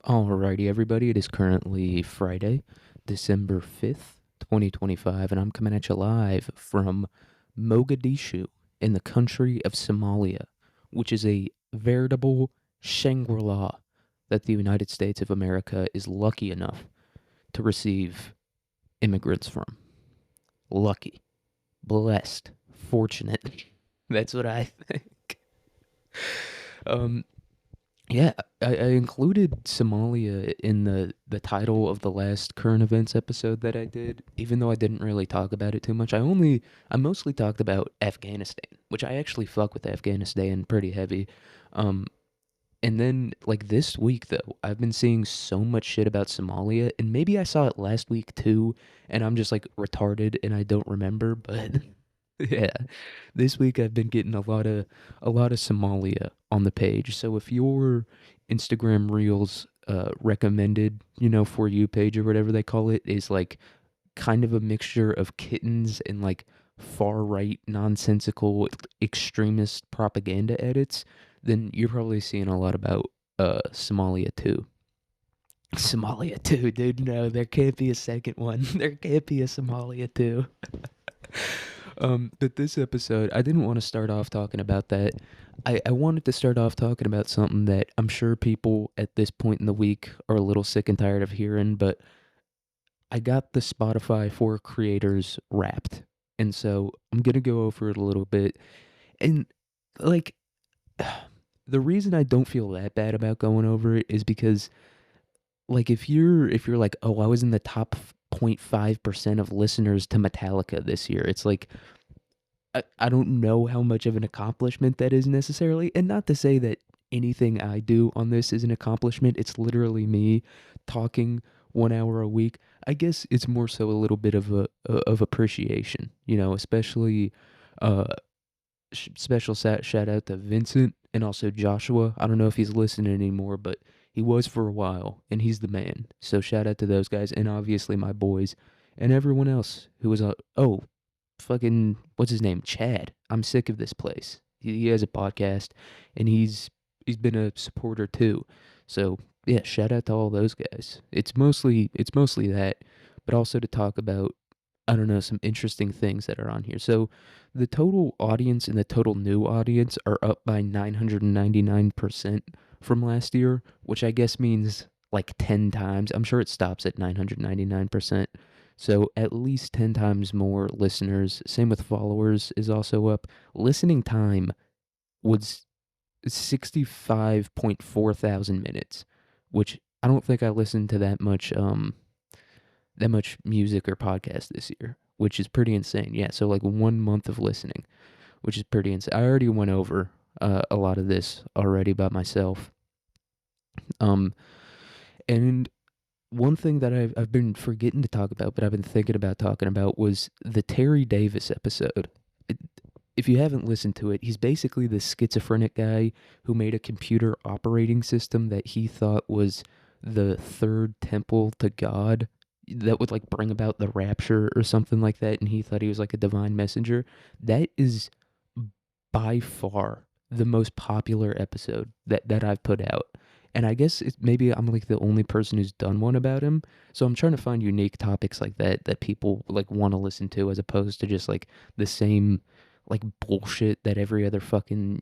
Alrighty, everybody. It is currently Friday, December 5th, 2025, and I'm coming at you live from Mogadishu in the country of Somalia, which is a veritable Shangri-La that the United States of America is lucky enough to receive immigrants from. Lucky, blessed, fortunate. That's what I think. Um, Yeah, I included Somalia in the title of the last current events episode that I did, even though I didn't really talk about it too much. I mostly talked about Afghanistan, which I actually fuck with Afghanistan pretty heavy. Um, and then like this week though, I've been seeing so much shit about Somalia, and maybe I saw it last week too, and I'm just like retarded and I don't remember, but yeah, this week I've been getting a lot of Somalia on the page. So if your Instagram Reels recommended, for you page or whatever they call it is like kind of a mixture of kittens and like far right nonsensical extremist propaganda edits, then you're probably seeing a lot about Somalia too. Somalia too, dude. No, there can't be a second one. There can't be a Somalia too. But this episode, I didn't want to start off talking about that. I wanted to start off talking about something that I'm sure people at this point in the week are a little sick and tired of hearing, but I got the Spotify for creators wrapped. And so I'm going to go over it a little bit. And like, the reason I don't feel that bad about going over it is because like if you're like, oh, I was in the top 0.5% of listeners to Metallica this year, it's like I don't know how much of an accomplishment that is necessarily. And not to say that anything I do on this is an accomplishment. It's literally me talking 1 hour a week. I guess it's more so a little bit of of appreciation, especially uh special shout out to Vincent and also Joshua. I don't know if he's listening anymore, but he was for a while and he's the man. So shout out to those guys and obviously my boys and everyone else who was oh, fucking what's his name? Chad. I'm sick of this place. He has a podcast and he's been a supporter too. So yeah, shout out to all those guys. It's mostly that, but also to talk about I don't know some interesting things that are on here. So the total audience and the total new audience are up by 999% from last year, which I guess means like 10 times. I'm sure it stops at 999%. So at least 10 times more listeners. Same with followers is also up. Listening time was 65.4 thousand minutes, which I don't think I listened to that much music or podcast this year, which is pretty insane. Yeah, so like 1 month of listening, which is pretty insane. I already went over a lot of this already by myself. Um, and one thing that I've been forgetting to talk about, but I've been thinking about talking about was the Terry Davis episode. It, if you haven't listened to it, he's basically this schizophrenic guy who made a computer operating system that he thought was the third temple to God that would like bring about the rapture or something like that, and he thought he was like a divine messenger. That is by far the most popular episode that I've put out. And I guess maybe I'm like the only person who's done one about him. So I'm trying to find unique topics like that that people like want to listen to as opposed to just like the same like bullshit that every other fucking,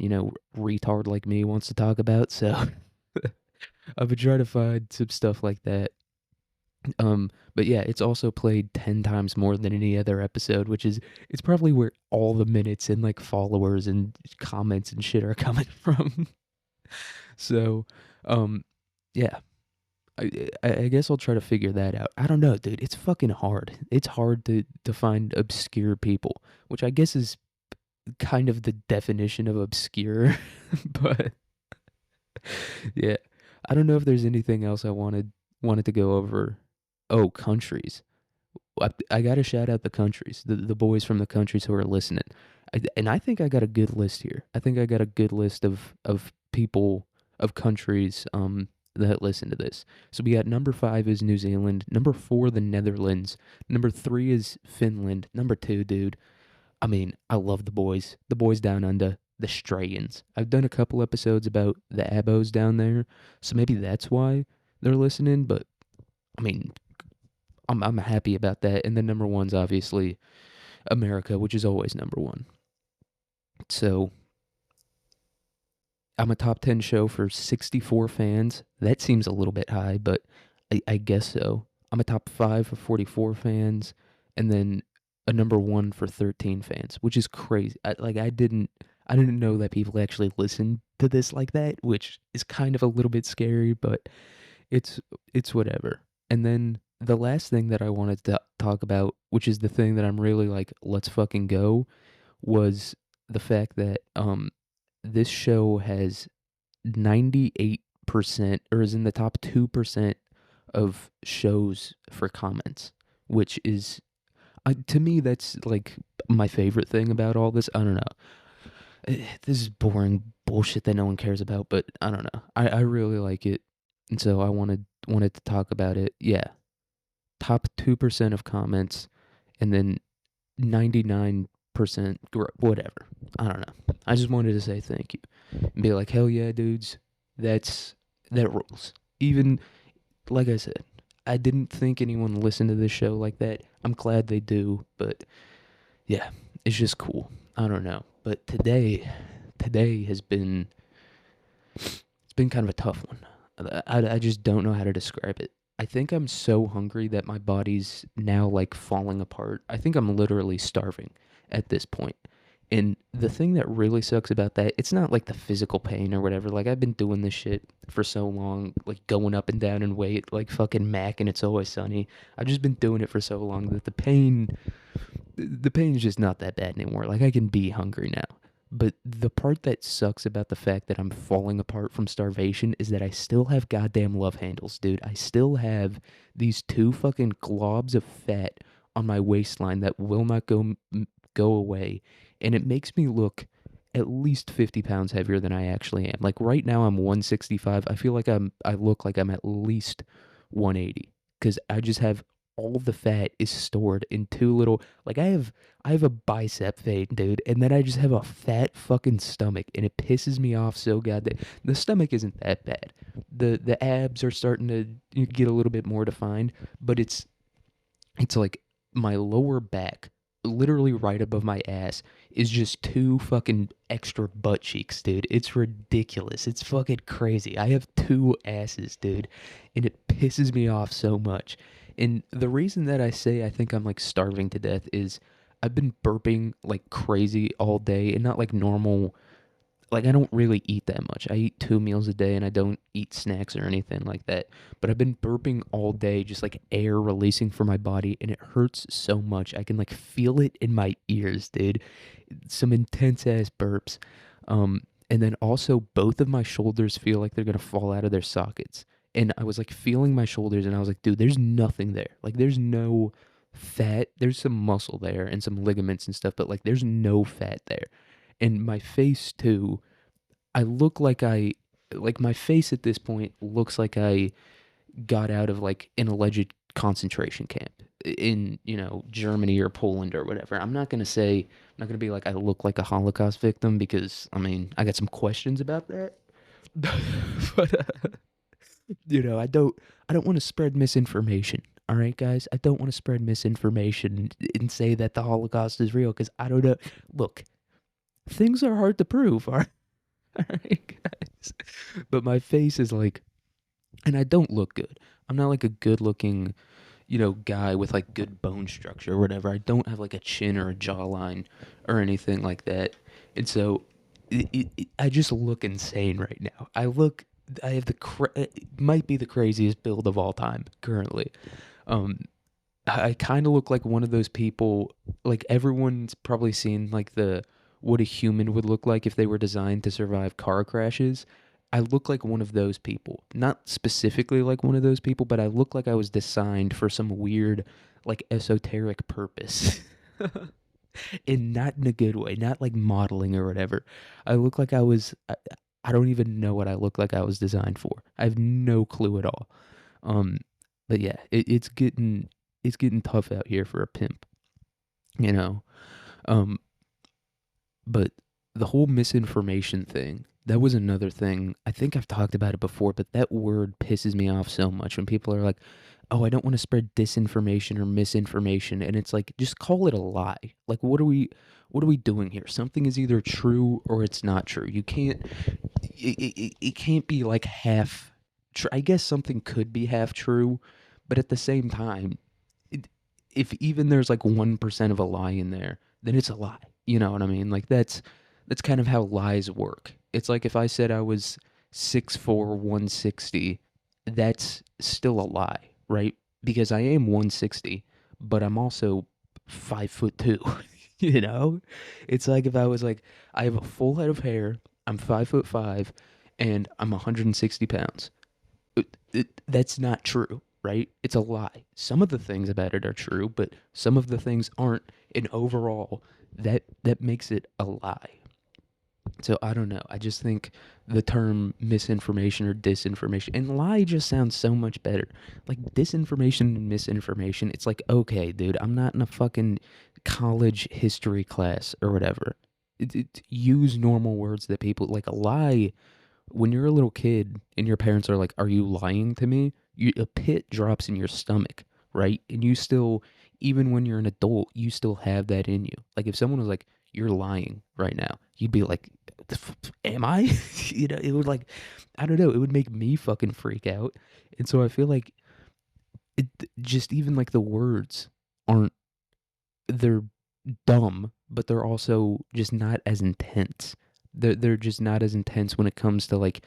retard like me wants to talk about. So I've been trying to find some stuff like that. But yeah, it's also played 10 times more than any other episode, which is it's probably where all the minutes and like followers and comments and shit are coming from. So, um, yeah, I guess I'll try to figure that out. I don't know, dude. It's fucking hard. It's hard to find obscure people, which I guess is kind of the definition of obscure. But yeah, I don't know if there's anything else I wanted to go over. Oh, countries. I got to shout out the countries, the boys from the countries who are listening. And I think I got a good list here. I think I got a good list of people, of countries that listen to this. So we got number 5 is New Zealand, number 4 the Netherlands, number 3 is Finland, number 2, dude. I mean, I love the boys down under, the Strayans. I've done a couple episodes about the Abos down there, so maybe that's why. they're listening, but I mean, I'm happy about that. And the number one's obviously America, which is always number one. So I'm a top 10 show for 64 fans. That seems a little bit high, but I guess so. I'm a top 5 for 44 fans, and then a number one for 13 fans, which is crazy. I didn't know that people actually listen to this like that, which is kind of a little bit scary, but it's it's whatever. And then the last thing that I wanted to talk about, which is the thing that I'm really like, let's fucking go, was the fact that this show has 98% or is in the top 2% of shows for comments, which is to me that's like my favorite thing about all this. I don't know. This is boring bullshit that no one cares about, but I don't know. I really like it. And so I wanted to talk about it. Yeah. Top 2% of comments and then 99% whatever. I don't know. I just wanted to say thank you and be like, hell yeah, dudes. That rules. Even like I said, I didn't think anyone listened to this show like that. I'm glad they do, but yeah, it's just cool. I don't know. But today has been it's been kind of a tough one. I just don't know how to describe it. I think I'm so hungry that my body's now like falling apart. I think I'm literally starving at this point. And the thing that really sucks about that, it's not like the physical pain or whatever. Like I've been doing this shit for so long, like going up and down in weight, like fucking Mac and It's Always Sunny. I've just been doing it for so long that the pain is just not that bad anymore. Like I can be hungry now. But the part that sucks about the fact that I'm falling apart from starvation is that I still have goddamn love handles, dude. I still have these two fucking globs of fat on my waistline that will not go away, and it makes me look at least 50 pounds heavier than I actually am. Like right now I'm 165. I feel like I look like I'm at least 180 cuz I just have all the fat is stored in two little like I have a bicep vein, dude, and then I just have a fat fucking stomach, and it pisses me off so goddamn. The stomach isn't that bad. The abs are starting to get a little bit more defined, but it's like my lower back, literally right above my ass, is just two fucking extra butt cheeks, dude. It's ridiculous. It's fucking crazy. I have two asses, dude, and it pisses me off so much. And the reason that I say I think I'm like starving to death is I've been burping like crazy all day and not like normal like I don't really eat that much. I eat 2 meals a day and I don't eat snacks or anything like that. But I've been burping all day, just like air releasing from my body, and it hurts so much. I can like feel it in my ears, dude. Some intense ass burps. And then also both of my shoulders feel like they're gonna fall out of their sockets. And I was like feeling my shoulders and I was like, dude, there's nothing there. Like there's no fat. There's some muscle there and some ligaments and stuff, but like there's no fat there. And my face too, I look like my face at this point looks like I got out of like an alleged concentration camp in, Germany or Poland or whatever. I'm not going to be like I look like a Holocaust victim because I mean, I got some questions about that. But I don't want to spread misinformation. All right, guys, I don't want to spread misinformation and say that the Holocaust is real because I don't know. Look, things are hard to prove. All right, guys. But my face is like, and I don't look good. I'm not like a good looking, guy with like good bone structure or whatever. I don't have like a chin or a jawline or anything like that. And so I just look insane right now. I have it might be the craziest build of all time currently. Um, I kind of look like one of those people, like everyone's probably seen like the what a human would look like if they were designed to survive car crashes. I look like one of those people. Not specifically like one of those people, but I look like I was designed for some weird like esoteric purpose. And not in a good way, not like modeling or whatever. I look like I don't even know what I look like I was designed for. I have no clue at all. Um, but yeah, it's getting tough out here for a pimp, you know. Um, but the whole misinformation thing That was another thing. I think I've talked about it before, but that word pisses me off so much when people are like, "Oh, I don't want to spread disinformation or misinformation." And it's like, just call it a lie. Like what are we doing here? Something is either true or it's not true. You can't it can't be like half true. I guess something could be half true, but at the same time, it, if even there's like 1% of a lie in there, then it's a lie. You know what I mean? Like that's kind of how lies work. It's like if I said I was 6'4", 160, that's still a lie, right? Because I am 160, but I'm also 5'2". You know? It's like if I was like, I have a full head of hair, I'm 5'5", and I'm 160 pounds. That's not true, right? It's a lie. Some of the things about it are true, but some of the things aren't. And overall, that makes it a lie. So I don't know. I just think the term misinformation or disinformation and lie just sounds so much better. Like disinformation and misinformation, it's like, okay, dude, I'm not in a fucking college history class or whatever. Use normal words that people like. A lie, when you're a little kid and your parents are like, "Are you lying to me?" A pit drops in your stomach, right? And you still, even when you're an adult, you still have that in you. Like if someone was like, "You're lying right now," you'd be like, "Am I?" It would like, I don't know, it would make me fucking freak out. And so I feel like it just even like the words aren't, they're dumb, but they're also just not as intense. They're just not as intense when it comes to like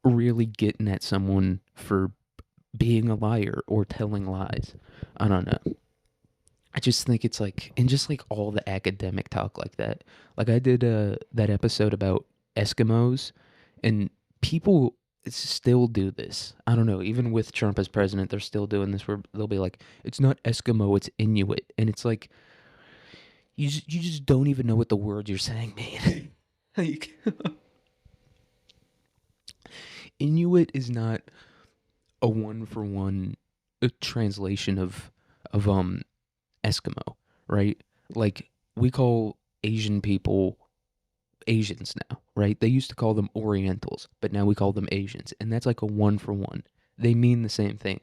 really getting at someone for being a liar or telling lies. I don't know. I just think it's like, and just like all the academic talk like that. Like I did that episode about Eskimos, and people still do this. I don't know. Even with Trump as president, they're still doing this where they'll be like, "It's not Eskimo, it's Inuit," and it's like you just don't even know what the words you're saying mean. Like Inuit is not a one for one translation of Eskimo, right? Like we call Asian people Asians now, right? They used to call them Orientals, but now we call them Asians, and that's like a one for one. They mean the same thing.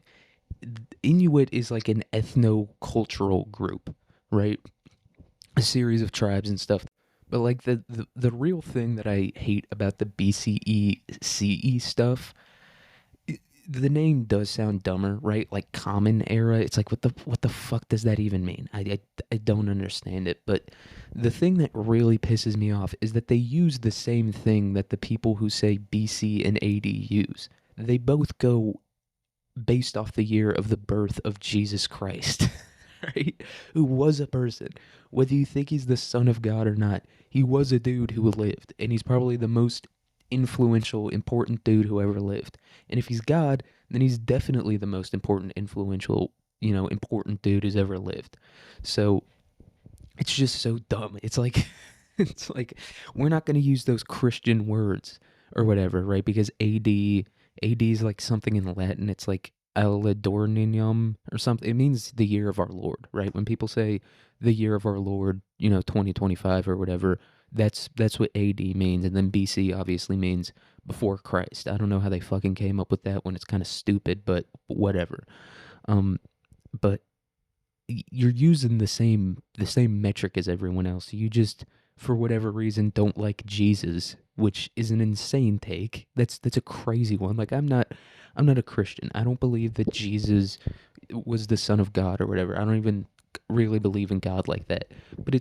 Inuit is like an ethno-cultural group, right? A series of tribes and stuff. But like the real thing that I hate about the BCE CE stuff, the name does sound dumber, right? Like common era. It's like what the fuck does that even mean? I don't understand it. But the thing that really pisses me off is that they use the same thing that the people who say BC and AD use. They both go based off the year of the birth of Jesus Christ, right? Who was a person. Whether you think he's the son of God or not, he was a dude who lived, and he's probably the most influential, important dude who ever lived. And if he's God, then he's definitely the most important, influential, important dude who's ever lived. So it's just so dumb. It's like it's like we're not going to use those Christian words or whatever, right? Because AD is like something in Latin. It's like Aledornium or something. It means the year of our Lord, right? When people say the year of our Lord, 2025 or whatever, that's what AD means. And then BC obviously means before Christ. I don't know how they fucking came up with that when it's kind of stupid, but whatever. Um, but you're using the same metric as everyone else. You just, for whatever reason, don't like Jesus, which is an insane take. That's a crazy one. Like I'm not a Christian. I don't believe that Jesus was the son of God or whatever. I don't even really believe in God like that. But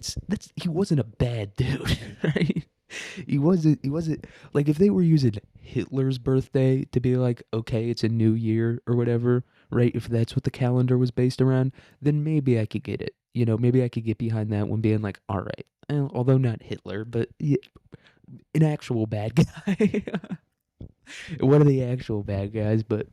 he wasn't a bad dude, right? He wasn't like, if they were using Hitler's birthday to be like, okay, it's a new year or whatever, right? If that's what the calendar was based around, then maybe I could get it. Maybe I could get behind that one being like, all right, although not Hitler, but yeah, an actual bad guy. One of the actual bad guys, but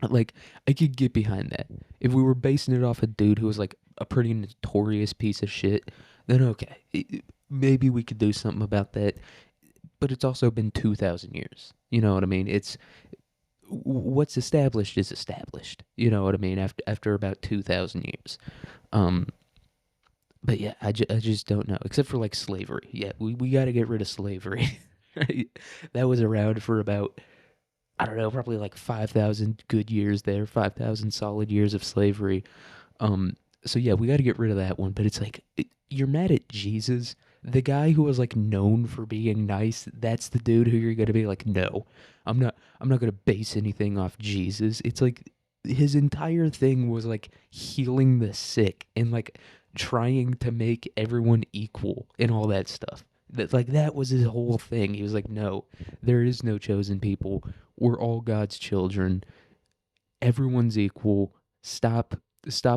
like I could get behind that. If we were basing it off a dude who was like a pretty notorious piece of shit, then okay, maybe we could do something about that. But it's also been 2,000 years. You know what I mean? It's what's established is established. You know what I mean? After about 2,000 years. Um, but yeah, I just don't know. Except for like slavery. Yeah, we got to get rid of slavery. Right? That was around for about, I don't know, probably like 5,000 good years there, 5,000 solid years of slavery. Um, so yeah, we got to get rid of that one. But it's like you're mad at Jesus, the guy who was like known for being nice. That's the dude who you're gonna be like, no, I'm not. I'm not gonna base anything off Jesus. It's like his entire thing was like healing the sick and like trying to make everyone equal and all that stuff. That was his whole thing. He was like, no, there is no chosen people. We're all God's children. Everyone's equal. Stop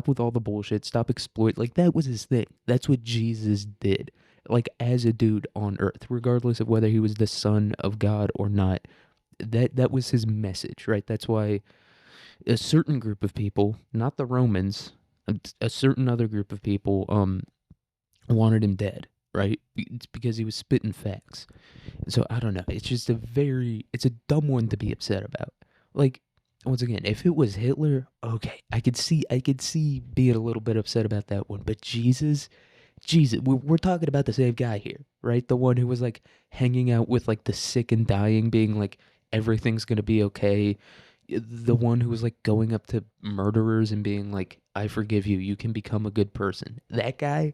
with all the bullshit. Stop exploit. Like that was his thing. That's what Jesus did. Like as a dude on earth, regardless of whether he was the son of God or not. That was his message, right? That's why a certain group of people, not the Romans, a certain other group of people wanted him dead, right? It's because he was spitting facts. So I don't know. It's just it's a dumb one to be upset about. Like once again, if it was Hitler, okay, I could see being a little bit upset about that one. But Jesus, we're talking about the same guy here, right? The one who was like hanging out with like the sick and dying, being like everything's gonna be okay. The one who was like going up to murderers and being like, "I forgive you. You can become a good person." That guy,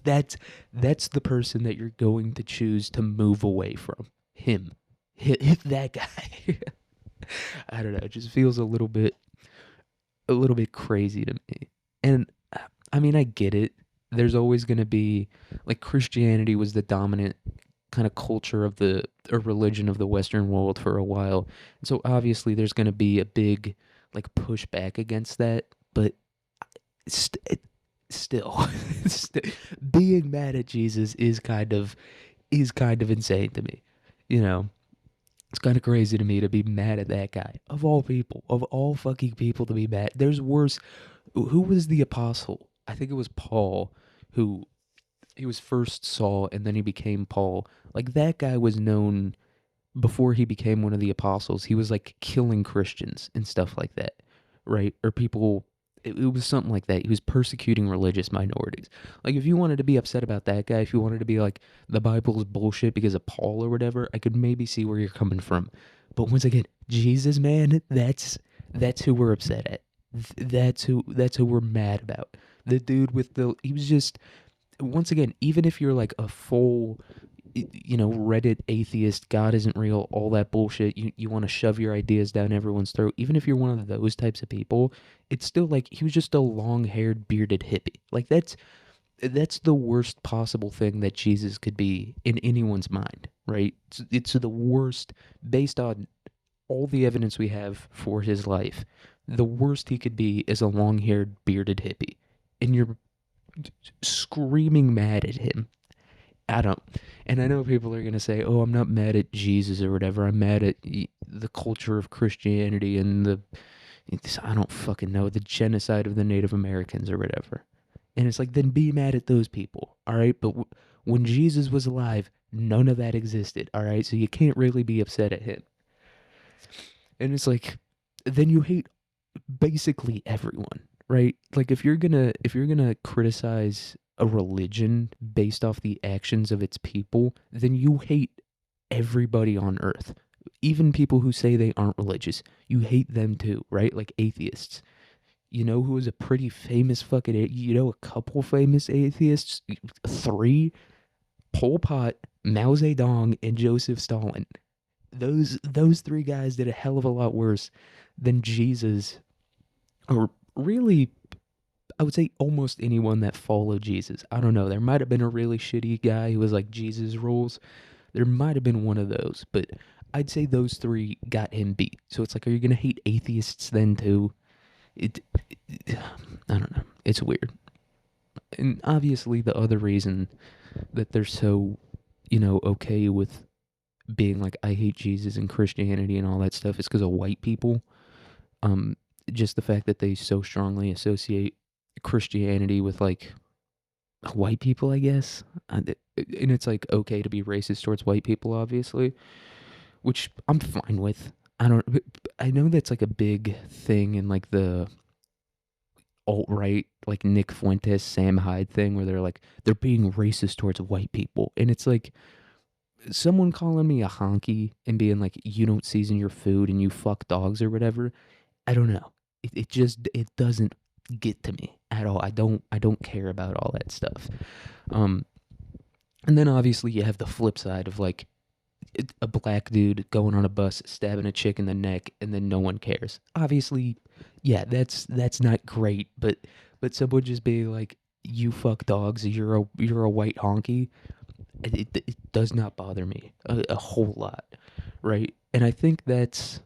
that's that's the person that you're going to choose to move away from. Him, hit that guy. I don't know. It just feels a little bit crazy to me. And I mean, I get it. There's always going to be like Christianity was the dominant kind of culture of the or religion of the Western world for a while. And so obviously there's going to be a big like pushback against that, but st- still being mad at Jesus is kind of insane to me. You know, it's kind of crazy to me to be mad at that guy. Of all people, of all fucking people to be mad. There's worse. Who was the apostle? I think it was Paul, who he was first Saul and then he became Paul. Like that guy was known before he became one of the apostles. He was like killing Christians and stuff like that, right? Or people. It was something like that. He was persecuting religious minorities. Like, if you wanted to be upset about that guy, if you wanted to be like, the Bible is bullshit because of Paul or whatever, I could maybe see where you're coming from. But once again, Jesus, man, that's who we're upset at. That's who we're mad about. The dude with the he was just once again, even if you're like a full, Reddit atheist, God isn't real, all that bullshit, you want to shove your ideas down everyone's throat, even if you're one of those types of people, it's still like he was just a long haired, bearded hippie. Like that's the worst possible thing that Jesus could be in anyone's mind, right? It's the worst based on all the evidence we have for his life. The worst he could be is a long haired, bearded hippie. And you're screaming mad at him. I don't, and I know people are gonna say, "Oh, I'm not mad at Jesus or whatever. I'm mad at the culture of Christianity and I don't fucking know, the genocide of the Native Americans or whatever." And it's like, then be mad at those people, all right? But when Jesus was alive, none of that existed, all right? So you can't really be upset at him. And it's like, then you hate basically everyone, right? Like if you're gonna criticize a religion based off the actions of its people, then you hate everybody on earth. Even people who say they aren't religious, you hate them too, right? Like atheists. You know who is a pretty famous fucking you know a couple famous atheists? Three: Pol Pot, Mao Zedong, and Joseph Stalin. Those three guys did a hell of a lot worse than Jesus, or really, I would say almost anyone that followed Jesus. I don't know. There might have been a really shitty guy who was like Jesus rules. There might have been one of those, but I'd say those three got him beat. So it's like, are you gonna hate atheists then too? I don't know. It's weird. And obviously, the other reason that they're so, okay with being like, I hate Jesus and Christianity and all that stuff is because of white people. Um, just the fact that they so strongly associate Christianity with like white people, I guess. And it's like okay to be racist towards white people, obviously, which I'm fine with. I don't. I know that's like a big thing in like the alt right, like Nick Fuentes, Sam Hyde thing, where they're like they're being racist towards white people, and it's like someone calling me a honky and being like, you don't season your food and you fuck dogs or whatever, I don't know. It just it doesn't get to me at all. I don't care about all that stuff. Um, and then obviously you have the flip side of like a black dude going on a bus stabbing a chick in the neck and then no one cares. Obviously, yeah, that's not great, but someone just being like, you fuck dogs, you're a white honky. It does not bother me a whole lot, right? And I think that's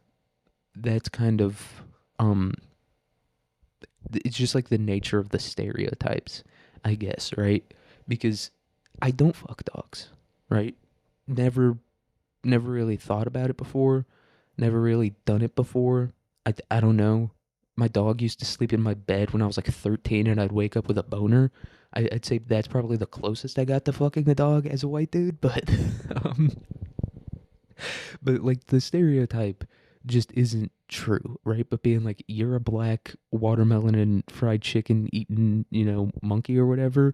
kind of um it's just like the nature of the stereotypes, I guess, right? Because I don't fuck dogs, right? Never never really thought about it before, never really done it before. I don't know. My dog used to sleep in my bed when I was like 13 and I'd wake up with a boner. I'd say that's probably the closest I got to fucking a dog as a white dude, but um, but like the stereotype just isn't true, right? But being like you're a black watermelon and fried chicken eating, monkey or whatever,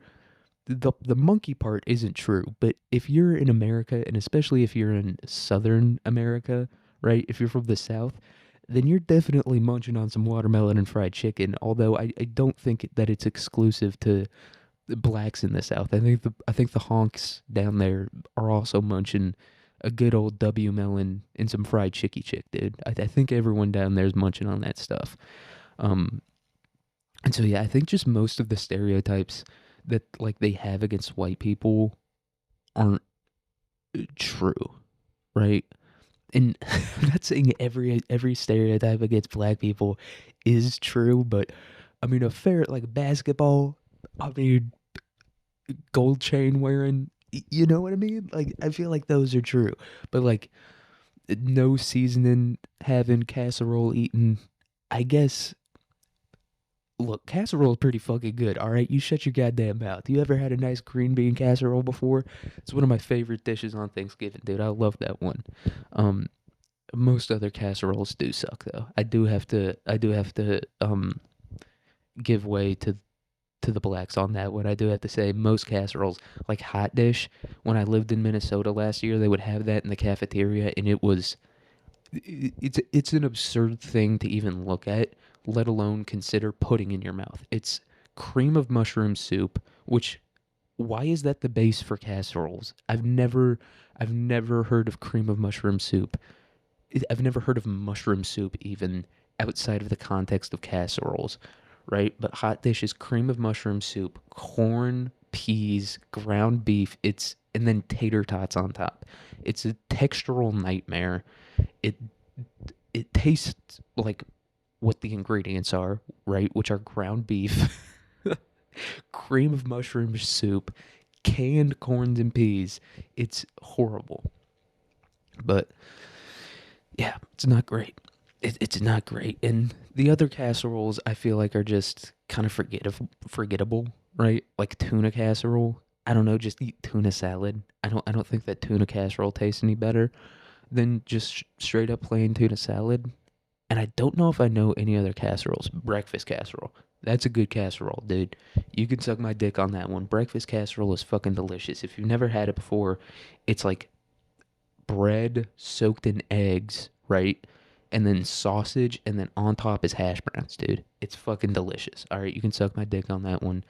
the monkey part isn't true. But if you're in America, and especially if you're in Southern America, right? If you're from the South, then you're definitely munching on some watermelon and fried chicken. Although I don't think that it's exclusive to the blacks in the South. I think the honks down there are also munching a good old W melon and some fried chicky chick, dude. I think everyone down there is munching on that stuff. Um, and so yeah, I think just most of the stereotypes that like they have against white people aren't true, right? And I'm not saying every stereotype against black people is true, but I mean a fair like basketball. I mean gold chain wearing. You know what I mean? Like I feel like those are true, but like no seasoning, having casserole eating. I guess look, casserole is pretty fucking good. All right, you shut your goddamn mouth. You ever had a nice green bean casserole before? It's one of my favorite dishes on Thanksgiving, dude. I love that one. Um, most other casseroles do suck though. I do have to give way to the blacks on that one. I do have to say most casseroles, like hot dish, when I lived in Minnesota last year, they would have that in the cafeteria and it's an absurd thing to even look at, let alone consider putting in your mouth. It's cream of mushroom soup, which why is that the base for casseroles? I've never heard of cream of mushroom soup. I've never heard of mushroom soup even outside of the context of casseroles, right? But hot dish is cream of mushroom soup, corn, peas, ground beef, it's and then tater tots on top. It's a textural nightmare. It it tastes like what the ingredients are, right? Which are ground beef, cream of mushroom soup, canned corns and peas. It's horrible. But yeah, it's not great. It's not great. And the other casseroles I feel like are just kind of forgettable, right? Like tuna casserole. I don't know, just eat tuna salad. I don't think that tuna casserole tastes any better than just straight up plain tuna salad. And I don't know if I know any other casseroles. Breakfast casserole. That's a good casserole, dude. You can suck my dick on that one. Breakfast casserole is fucking delicious. If you've never had it before, it's like bread soaked in eggs, right? And then sausage, and then on top is hash browns, dude. It's fucking delicious. All right, you can suck my dick on that one.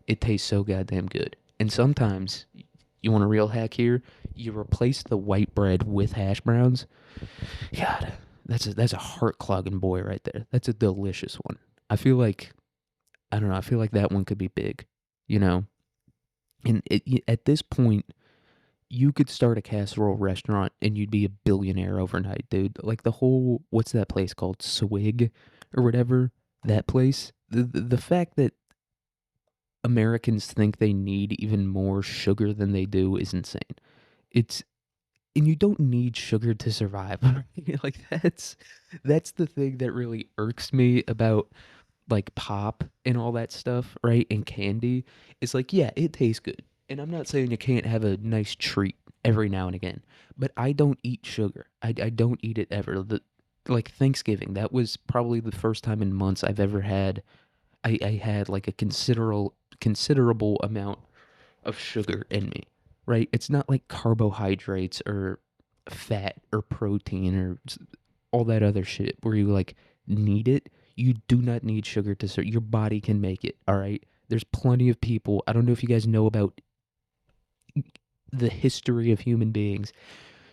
It tastes so goddamn good. And sometimes, you want a real hack here? You replace the white bread with hash browns. God, that's a heart clogging boy right there. That's a delicious one. I feel like I don't know. I feel like that one could be big, you know. And at this point, you could start a casserole restaurant and you'd be a billionaire overnight, dude. Like the whole what's that place called? Swig or whatever. That place. The fact that Americans think they need even more sugar than they do is insane. It's and you don't need sugar to survive. Like that's the thing that really irks me about like pop and all that stuff, right? And candy. It's like, yeah, it tastes good. And I'm not saying you can't have a nice treat every now and again, but I don't eat sugar. I don't eat it ever. Like Thanksgiving, that was probably the first time in months I've ever had I had like a considerable amount of sugar in me. right? It's not like carbohydrates or fat or protein or all that other shit where you like need it. You do not need sugar to serve. Your body can make it, all right? There's plenty of people. I don't know if you guys know about the history of human beings.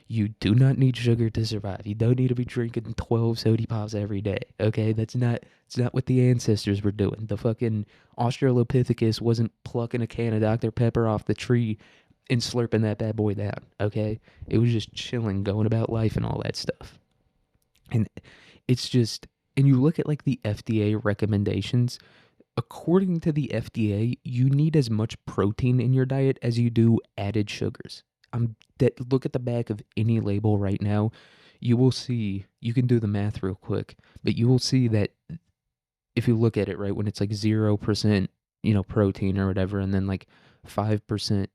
You do not need sugar to survive. You don't need to be drinking 12 soda pops every day. Okay? It's not what the ancestors were doing. The fucking Australopithecus wasn't plucking a can of Dr. Pepper off the tree and slurping that bad boy down. Okay? It was just chilling, going about life and all that stuff. And it's just, and you look at like the FDA recommendations, according to the FDA, you need as much protein in your diet as you do added sugars. That look at the back of any label right now, you will see, you can do the math real quick, but you will see that if you look at it right when it's like 0%, protein or whatever, and then like 5%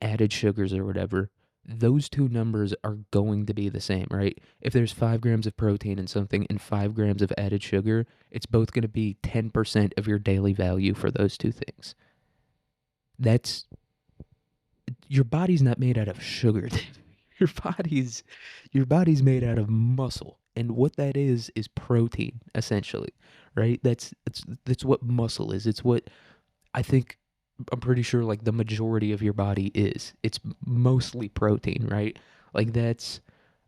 added sugars or whatever, those two numbers are going to be the same, right? If there's 5 grams of protein in something and 5 grams of added sugar, it's both going to be 10% of your daily value for those two things. That's your body's not made out of sugar. your body's your body's made out of muscle. And what that is protein, essentially. Right? That's what muscle is. It's what I think I'm pretty sure like the majority of your body is. It's mostly protein, right? Like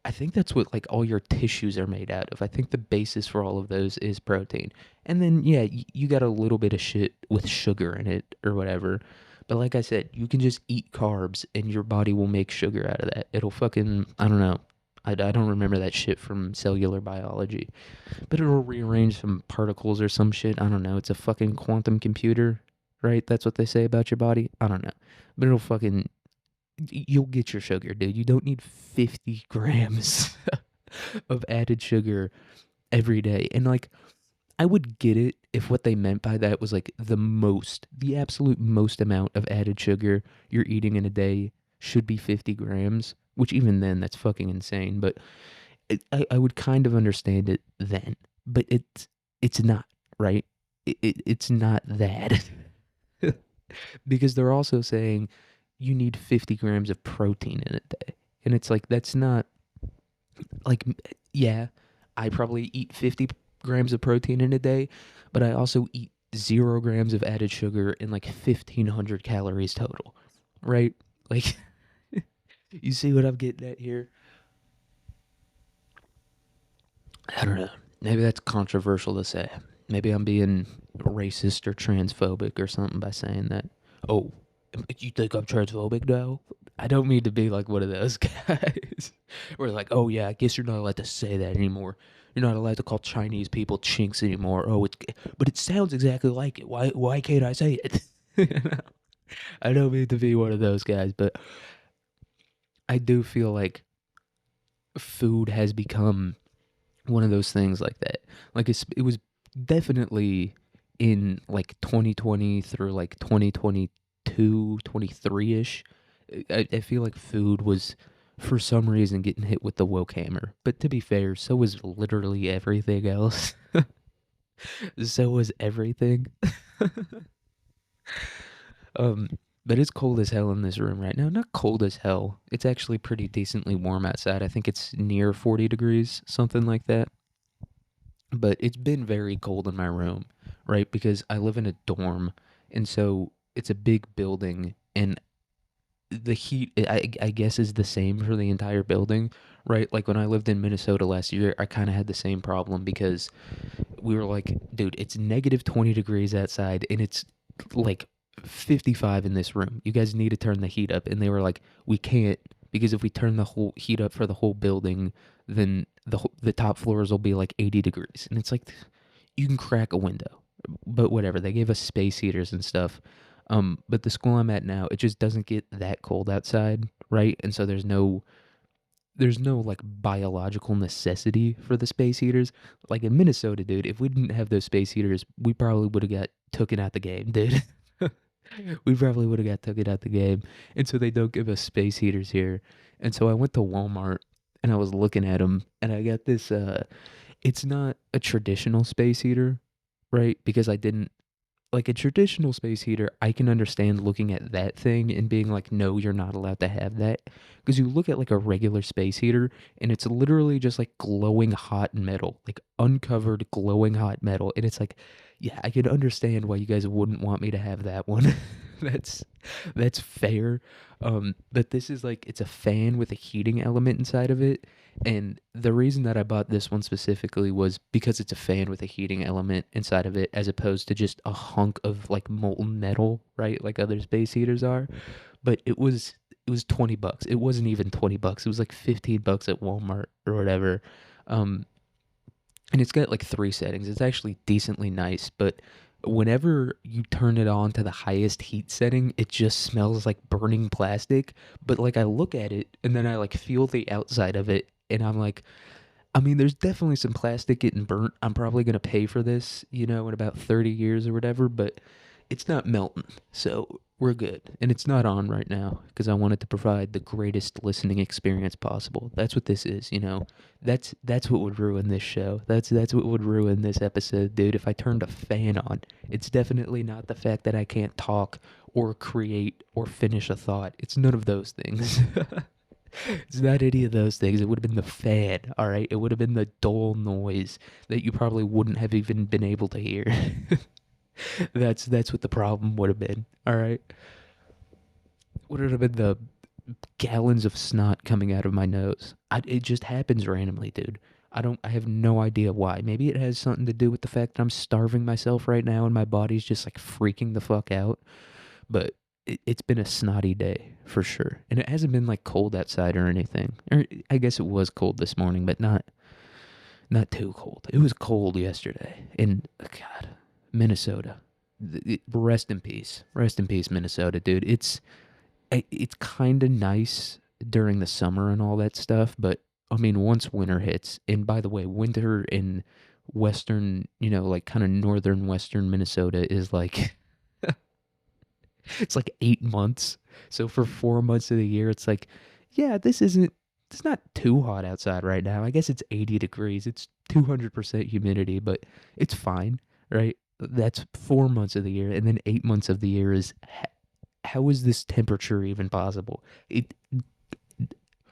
I think that's what like all your tissues are made out of. I think the basis for all of those is protein. And then yeah, you got a little bit of shit with sugar in it or whatever. But like I said, you can just eat carbs and your body will make sugar out of that. It'll fucking I don't know. I don't remember that shit from cellular biology, but it'll rearrange some particles or some shit. I don't know. It's a fucking quantum computer, right? That's what they say about your body. I don't know. But it'll fucking, you'll get your sugar, dude. You don't need 50 grams of added sugar every day. And like, I would get it if what they meant by that was like the absolute most amount of added sugar you're eating in a day should be 50 grams, which even then, that's fucking insane. But I would kind of understand it then, but it's not, right? It's not that. Because they're also saying you need 50 grams of protein in a day. And it's like, that's not like, yeah, I probably eat 50 grams of protein in a day, but I also eat 0 grams of added sugar and like 1,500 calories total, right? Like, you see what I'm getting at here? I don't know. Maybe that's controversial to say. Maybe I'm being racist or transphobic or something by saying that. Oh, you think I'm transphobic now? I don't mean to be like one of those guys. Where like, oh yeah, I guess you're not allowed to say that anymore. You're not allowed to call Chinese people chinks anymore. Oh, but it sounds exactly like it. Why can't I say it? I don't mean to be one of those guys, but I do feel like food has become one of those things like that. Like it was definitely in like 2020 through like 2022, 23-ish. I feel like food was for some reason getting hit with the woke hammer. But to be fair, so was literally everything else. So was everything. um but it's cold as hell in this room right now. Not cold as hell. It's actually pretty decently warm outside. I think it's near 40 degrees, something like that. But it's been very cold in my room, right? Because I live in a dorm, and so it's a big building, and the heat, I guess, is the same for the entire building, right? Like when I lived in Minnesota last year, I kind of had the same problem because we were like, dude, it's negative 20 degrees outside, and it's like 55 in this room. You guys need to turn the heat up. And they were like, we can't, because if we turn the whole heat up for the whole building, then the top floors will be like 80 degrees. And it's like, you can crack a window, but whatever. They gave us space heaters and stuff. But the school I'm at now, it just doesn't get that cold outside, right? And so there's no like biological necessity for the space heaters. Like in Minnesota, dude, if we didn't have those space heaters, we probably would have got taken out the game, dude. We probably would have got taken out the game. And so they don't give us space heaters here. And so I went to Walmart and I was looking at them and I got this it's not a traditional space heater, right? Because I didn't like a traditional space heater, I can understand looking at that thing and being like, no, you're not allowed to have that. Because you look at like a regular space heater and it's literally just like glowing hot metal, like uncovered glowing hot metal. And it's like, yeah, I can understand why you guys wouldn't want me to have that one. that's that's fair. But this is like it's a fan with a heating element inside of it. And the reason that I bought this one specifically was because it's a fan with a heating element inside of it, as opposed to just a hunk of like molten metal, right? Like other space heaters are. But it was $20. It wasn't even $20. It was like $15 at Walmart or whatever. Um, and it's got like three settings. It's actually decently nice, but whenever you turn it on to the highest heat setting, it just smells like burning plastic. But like I look at it and then I like feel the outside of it and I'm like, I mean, there's definitely some plastic getting burnt. I'm probably going to pay for this, in about 30 years or whatever, but it's not melting. So we're good. And it's not on right now because I wanted to provide the greatest listening experience possible. That's what this is. That's what would ruin this show. That's what would ruin this episode, dude. If I turned a fan on, it's definitely not the fact that I can't talk or create or finish a thought. It's none of those things. It's not any of those things. It would have been the fan, all right? It would have been the dull noise that you probably wouldn't have even been able to hear. That's what the problem would have been, all right? Would it have been the gallons of snot coming out of my nose? It just happens randomly, dude. I have no idea why. Maybe it has something to do with the fact that I'm starving myself right now and my body's just like freaking the fuck out. But it's been a snotty day for sure, and it hasn't been like cold outside or anything. Or I guess it was cold this morning, but not too cold. It was cold yesterday in God, Minnesota. Rest in peace, Minnesota, dude. It's kind of nice during the summer and all that stuff, but I mean, once winter hits, and by the way, winter in western, like kind of northern western Minnesota is like it's like 8 months. So for 4 months of the year, it's like, yeah, it's not too hot outside right now. I guess it's 80 degrees. It's 200% humidity, but it's fine, right? That's 4 months of the year. And then 8 months of the year is, how is this temperature even possible? It,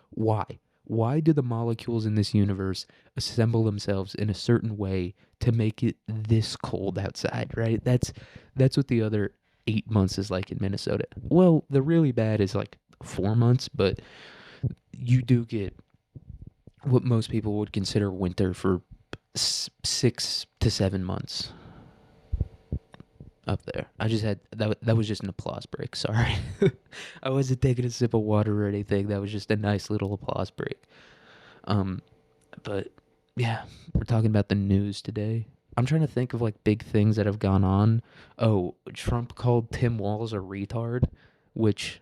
why? Why do the molecules in this universe assemble themselves in a certain way to make it this cold outside, right? That's what the other 8 months is like in Minnesota. Well, the really bad is like 4 months, but you do get what most people would consider winter for 6 to 7 months up there. I just had that was just an applause break. Sorry, I wasn't taking a sip of water or anything. That was just a nice little applause break. Um, but yeah, we're talking about the news today. I'm trying to think of like big things that have gone on. Oh, Trump called Tim Walz a retard, which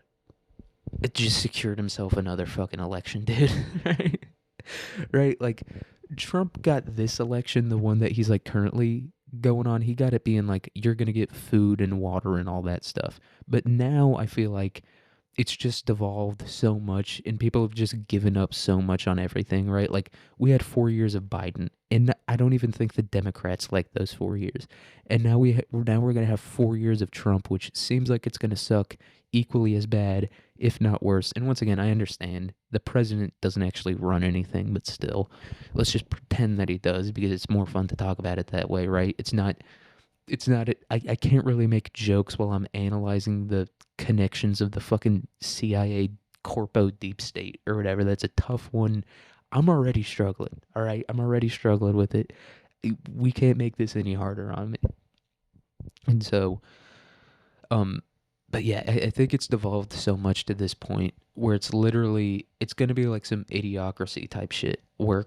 it just secured himself another fucking election, dude. Right? Right? Like Trump got this election, the one that he's like currently going on, he got it being like you're gonna get food and water and all that stuff. But now I feel like it's just devolved so much and people have just given up so much on everything, right? Like we had 4 years of Biden and I don't even think the Democrats like those 4 years. And now we're going to have 4 years of Trump, which seems like it's going to suck equally as bad, if not worse. And once again, I understand the president doesn't actually run anything, but still, let's just pretend that he does because it's more fun to talk about it that way, right? I can't really make jokes while I'm analyzing the connections of the fucking CIA corpo deep state or whatever. That's a tough one. I'm already struggling. All right. I'm already struggling with it. We can't make this any harder on me. And so, um, but yeah, I think it's devolved so much to this point where it's going to be like some idiocracy type shit where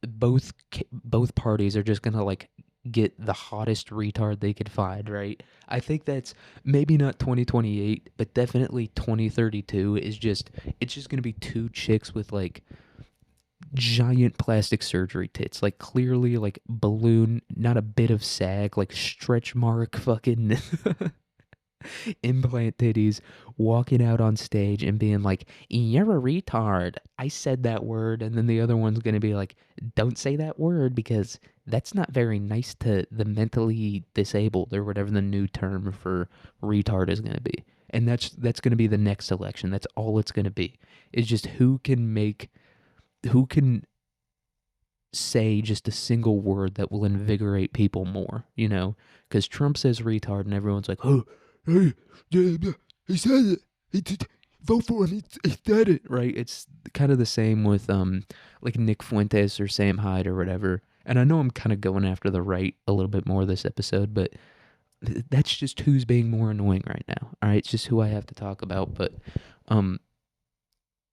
both parties are just gonna like get the hottest retard they could find, right? I think that's maybe not 2028, but definitely 2032 is just it's just gonna be two chicks with like giant plastic surgery tits, like clearly like balloon, not a bit of sag, like stretch mark fucking Implant titties walking out on stage and being like, "You're a retard. I said that word." And then the other one's going to be like, "Don't say that word because that's not very nice to the mentally disabled," or whatever the new term for retard is going to be. And that's going to be the next election. That's all it's going to be. It's just who can say just a single word that will invigorate people more, you know? Because Trump says retard and everyone's like, "Oh, hey, yeah, he said it. Vote for him. He said it," right? It's kind of the same with like Nick Fuentes or Sam Hyde or whatever. And I know I'm kind of going after the right a little bit more this episode, but that's just who's being more annoying right now. All right, it's just who I have to talk about. But um,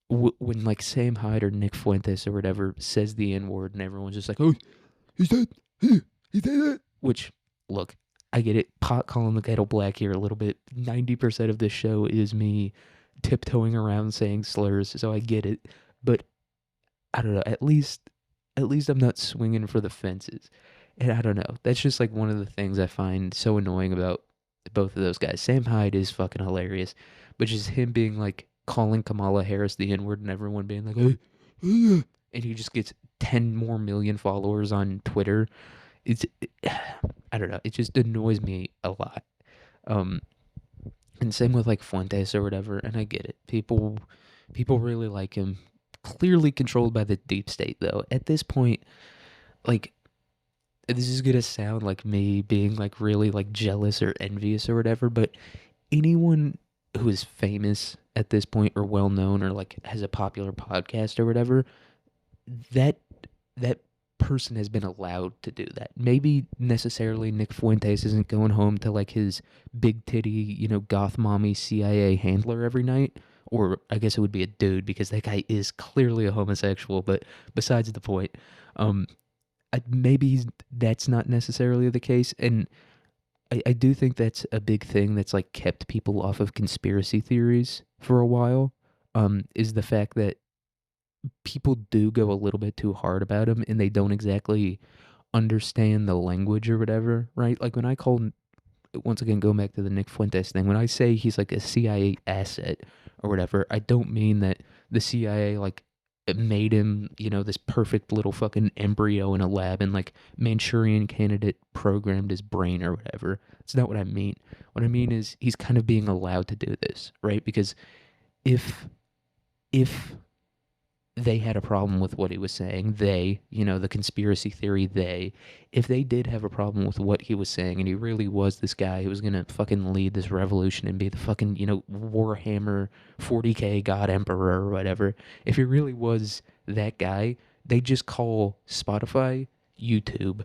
when like Sam Hyde or Nick Fuentes or whatever says the N word and everyone's just like, "Oh, he said, he said that." Which, look, I get it. Pot calling the kettle black here a little bit. 90% of this show is me tiptoeing around saying slurs, so I get it. But I don't know. At least I'm not swinging for the fences. And I don't know. That's just like one of the things I find so annoying about both of those guys. Sam Hyde is fucking hilarious, but just him being like calling Kamala Harris the N word and everyone being like, "Hey, and he just gets 10 more million followers on Twitter. It's, I don't know. It just annoys me a lot. Um, and same with like Fuentes or whatever. And I get it. People really like him. Clearly controlled by the deep state, though. At this point, like, this is gonna sound like me being like really like jealous or envious or whatever, but anyone who is famous at this point or well known or like has a popular podcast or whatever, that that person has been allowed to do that. Maybe necessarily Nick Fuentes isn't going home to like his big titty, goth mommy CIA handler every night. Or I guess it would be a dude because that guy is clearly a homosexual, but besides the point, um, maybe that's not necessarily the case. And I do think that's a big thing that's like kept people off of conspiracy theories for a while, is the fact that people do go a little bit too hard about him and they don't exactly understand the language or whatever, right? Like when I call, once again, going back to the Nick Fuentes thing, when I say he's like a CIA asset or whatever, I don't mean that the CIA like made him, this perfect little fucking embryo in a lab and like Manchurian candidate programmed his brain or whatever. It's not what I mean. What I mean is he's kind of being allowed to do this, right? Because if if they had a problem with what he was saying. They, the conspiracy theory, if they did have a problem with what he was saying and he really was this guy who was going to fucking lead this revolution and be the fucking, Warhammer 40K God Emperor or whatever, if he really was that guy, they just call Spotify, YouTube,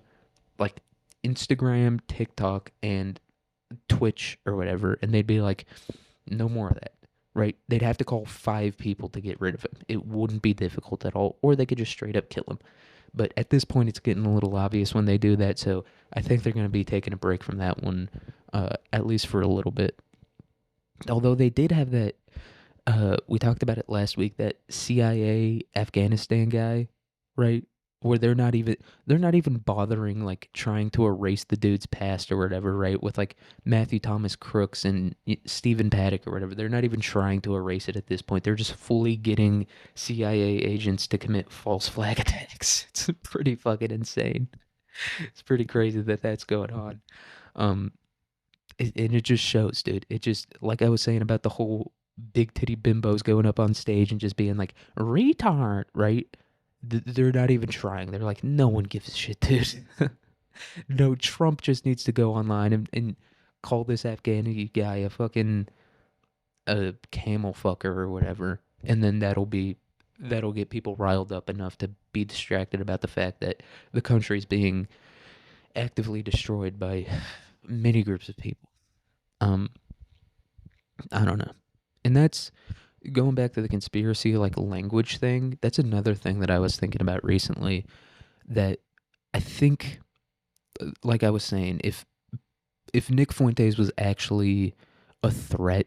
like Instagram, TikTok, and Twitch or whatever, and they'd be like, no more of that, right? They'd have to call 5 people to get rid of him. It wouldn't be difficult at all, or they could just straight up kill him. But at this point, it's getting a little obvious when they do that, so I think they're going to be taking a break from that one, at least for a little bit. Although they did have that, we talked about it last week, that CIA Afghanistan guy, right? Where they're not even bothering like trying to erase the dude's past or whatever, right? With like Matthew Thomas Crooks and Stephen Paddock or whatever. They're not even trying to erase it at this point. They're just fully getting CIA agents to commit false flag attacks. It's pretty fucking insane. It's pretty crazy that that's going on. Um, and it just shows, dude. It just, like I was saying about the whole big titty bimbos going up on stage and just being like, retard, right? They're not even trying. They're like, no one gives a shit, dude. No, Trump just needs to go online and call this Afghani guy a fucking a camel fucker or whatever. And then that'll get people riled up enough to be distracted about the fact that the country's being actively destroyed by many groups of people. Um, I don't know. And that's going back to the conspiracy like language thing. That's another thing that I was thinking about recently that I think, like I was saying, if Nick Fuentes was actually a threat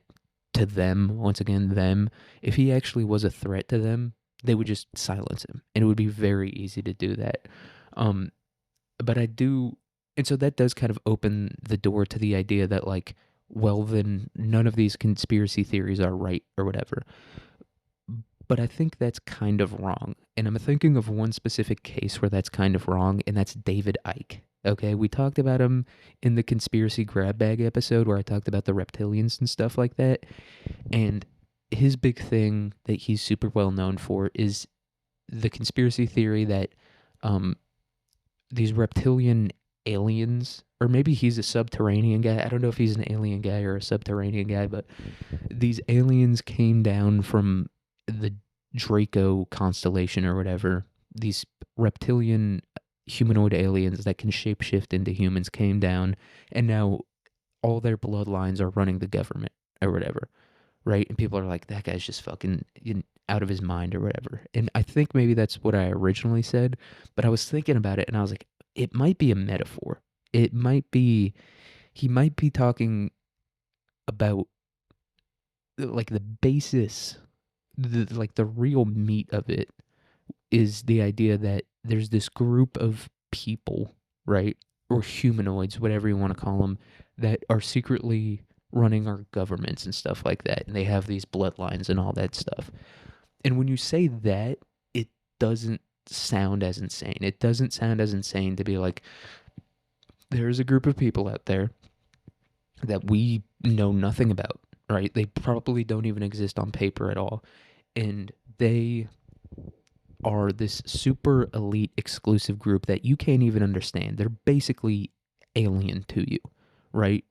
to them, once again them, if he actually was a threat to them, they would just silence him and it would be very easy to do that. But I do, and so that does kind of open the door to the idea that like well, then none of these conspiracy theories are right or whatever. But I think that's kind of wrong. And I'm thinking of one specific case where that's kind of wrong, and that's David Icke. Okay, we talked about him in the conspiracy grab bag episode where I talked about the reptilians and stuff like that. And his big thing that he's super well known for is the conspiracy theory that um, these reptilian aliens, or maybe he's a subterranean guy. I don't know if he's an alien guy or a subterranean guy, but these aliens came down from the Draco constellation or whatever. These reptilian humanoid aliens that can shapeshift into humans came down, and now all their bloodlines are running the government or whatever, right? And people are like, that guy's just fucking out of his mind or whatever. And I think maybe that's what I originally said, but I was thinking about it and I was like, it might be a metaphor. It might be, he might be talking about like the basis, like the real meat of it is the idea that there's this group of people, right? Or humanoids, whatever you want to call them, that are secretly running our governments and stuff like that. And they have these bloodlines and all that stuff. And when you say that, it doesn't sound as insane. It doesn't sound as insane to be like, there's a group of people out there that we know nothing about, right? They probably don't even exist on paper at all. And they are this super elite exclusive group that you can't even understand. They're basically alien to you, right?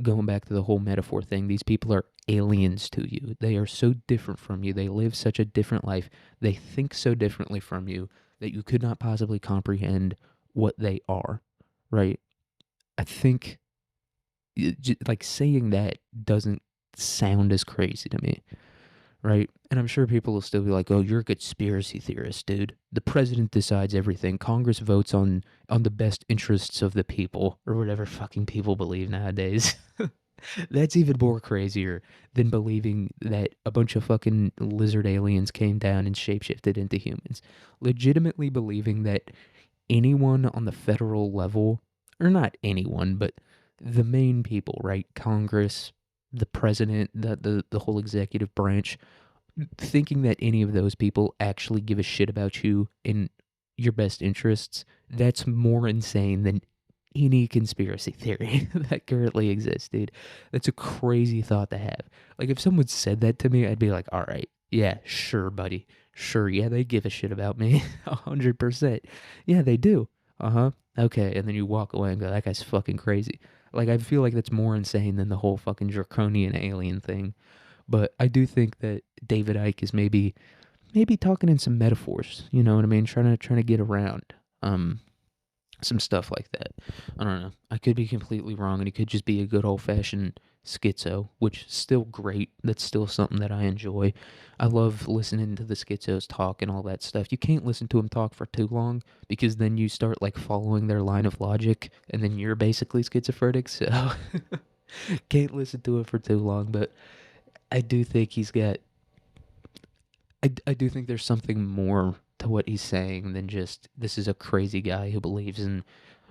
Going back to the whole metaphor thing, these people are aliens to you. They are so different from you. They live such a different life. They think so differently from you that you could not possibly comprehend what they are, right? I think like saying that doesn't sound as crazy to me, right? And I'm sure people will still be like, "Oh, you're a conspiracy theorist, dude. The president decides everything. Congress votes on the best interests of the people or whatever fucking people believe nowadays." That's even more crazier than believing that a bunch of fucking lizard aliens came down and shapeshifted into humans. Legitimately believing that anyone on the federal level, or not anyone, but the main people, right? Congress, the president, the whole executive branch, thinking that any of those people actually give a shit about you in your best interests, that's more insane than any conspiracy theory that currently exists, dude. That's a crazy thought to have. Like, if someone said that to me, I'd be like, all right, yeah, sure, buddy. Sure, yeah, they give a shit about me. 100%. Yeah, they do. Uh huh. Okay. And then you walk away and go, that guy's fucking crazy. Like, I feel like that's more insane than the whole fucking draconian alien thing. But I do think that David Icke is maybe talking in some metaphors, you know what I mean? Trying to get around some stuff like that. I don't know. I could be completely wrong and he could just be a good old-fashioned schizo, which is still great. That's still something that I enjoy. I love listening to the schizos talk and all that stuff. You can't listen to them talk for too long because then you start like following their line of logic and then you're basically schizophrenic, so can't listen to it for too long, but I do think he's got. I do think there's something more to what he's saying than just this is a crazy guy who believes in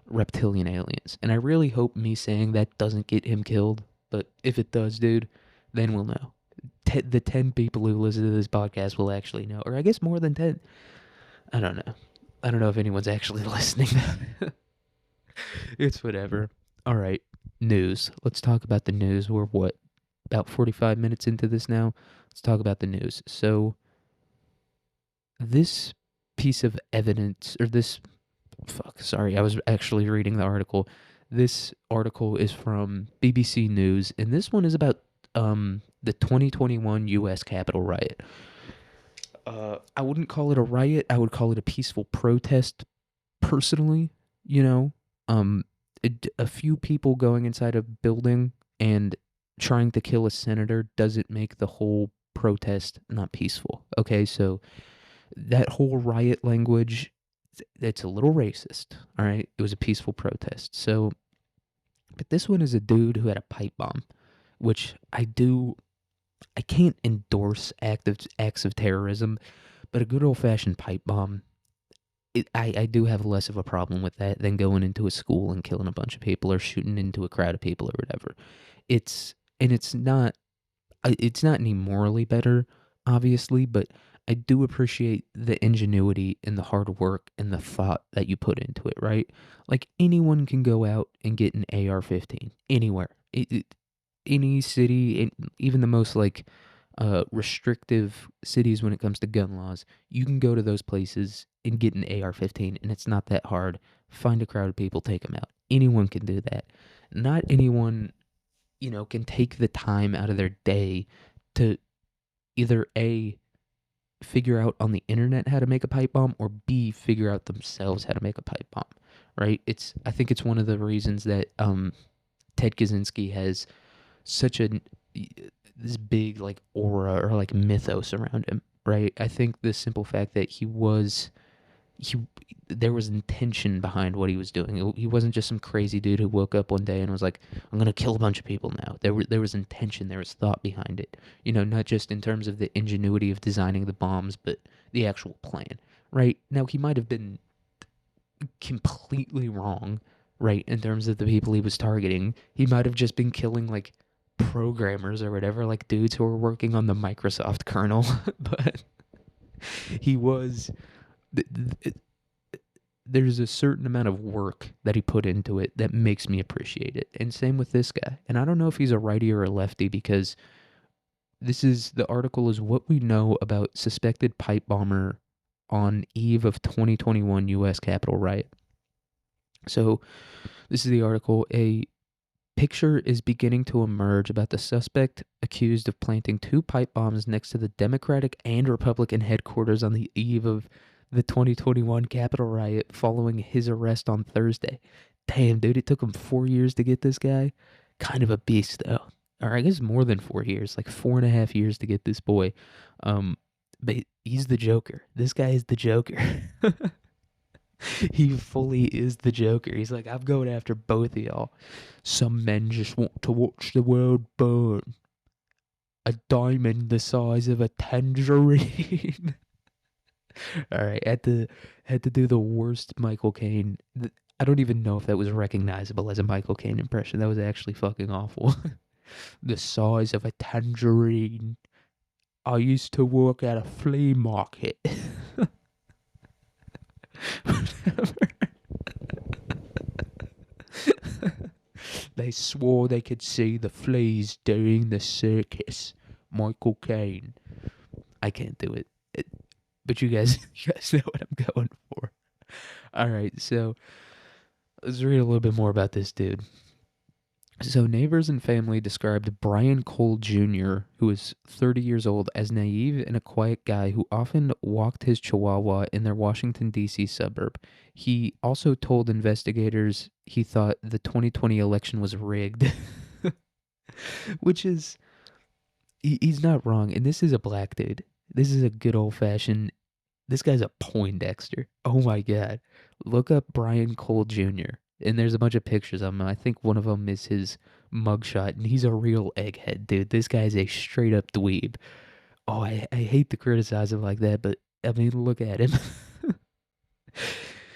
reptilian aliens. And I really hope me saying that doesn't get him killed. But if it does, dude, then we'll know. The 10 people who listen to this podcast will actually know. Or I guess more than 10. I don't know. I don't know if anyone's actually listening. It's whatever. All right. News. Let's talk about the news. We're what? About 45 minutes into this now. Let's talk about the news. So, this piece of evidence, or this, fuck, sorry, I was actually reading the article. This article is from BBC News, and this one is about the 2021 U.S. Capitol riot. I wouldn't call it a riot. I would call it a peaceful protest, personally. You know, um, a few people going inside a building and trying to kill a senator doesn't make the whole protest not peaceful. Okay, so that whole riot language, it's a little racist. All right, it was a peaceful protest. So, but this one is a dude who had a pipe bomb, which I can't endorse acts of terrorism, but a good old fashioned pipe bomb, I do have less of a problem with that than going into a school and killing a bunch of people or shooting into a crowd of people or whatever. It's and it's not any morally better, obviously, but I do appreciate the ingenuity and the hard work and the thought that you put into it, right? Like anyone can go out and get an AR-15 anywhere. Any city, even the most like restrictive cities when it comes to gun laws, you can go to those places and get an AR-15, and it's not that hard. Find a crowd of people, take them out. Anyone can do that. Not anyone, can take the time out of their day to either A, figure out on the internet how to make a pipe bomb, or B, figure out themselves how to make a pipe bomb, right? I think it's one of the reasons that Ted Kaczynski has such a this big like aura or like mythos around him, right? I think the simple fact that he there was intention behind what he was doing. He wasn't just some crazy dude who woke up one day and was like, "I'm gonna kill a bunch of people now." There was intention, there was thought behind it. Not just in terms of the ingenuity of designing the bombs, but the actual plan. Right now, he might have been completely wrong, right, in terms of the people he was targeting. He might have just been killing like programmers or whatever, like dudes who were working on the Microsoft kernel, but he was. There's a certain amount of work that he put into it that makes me appreciate it. And same with this guy. And I don't know if he's a righty or a lefty because the article is what we know about suspected pipe bomber on eve of 2021 U.S. Capitol riot. So this is the article. A picture is beginning to emerge about the suspect accused of planting 2 pipe bombs next to the Democratic and Republican headquarters on the eve of the 2021 Capitol riot following his arrest on Thursday. Damn, dude, it took him 4 years to get this guy. Kind of a beast, though. Or I guess more than 4 years, like 4.5 years to get this boy. But he's the Joker. This guy is the Joker. He fully is the Joker. He's like, I'm going after both of y'all. Some men just want to watch the world burn. A diamond the size of a tangerine. All right, had to do the worst Michael Caine. I don't even know if that was recognizable as a Michael Caine impression. That was actually fucking awful. The size of a tangerine. I used to work at a flea market. They swore they could see the fleas during the circus. Michael Caine. I can't do it. But you guys know what I'm going for. All right, so let's read a little bit more about this dude. So neighbors and family described Brian Cole Jr., who is 30 years old, as naive and a quiet guy who often walked his chihuahua in their Washington, D.C. suburb. He also told investigators he thought the 2020 election was rigged. Which is, he's not wrong. And this is a black dude. This is a good old-fashioned, this guy's a Poindexter. Oh my God. Look up Brian Cole Jr., and there's a bunch of pictures of him. I think one of them is his mugshot, and he's a real egghead, dude. This guy's a straight-up dweeb. Oh, I hate to criticize him like that, but, I mean, look at him.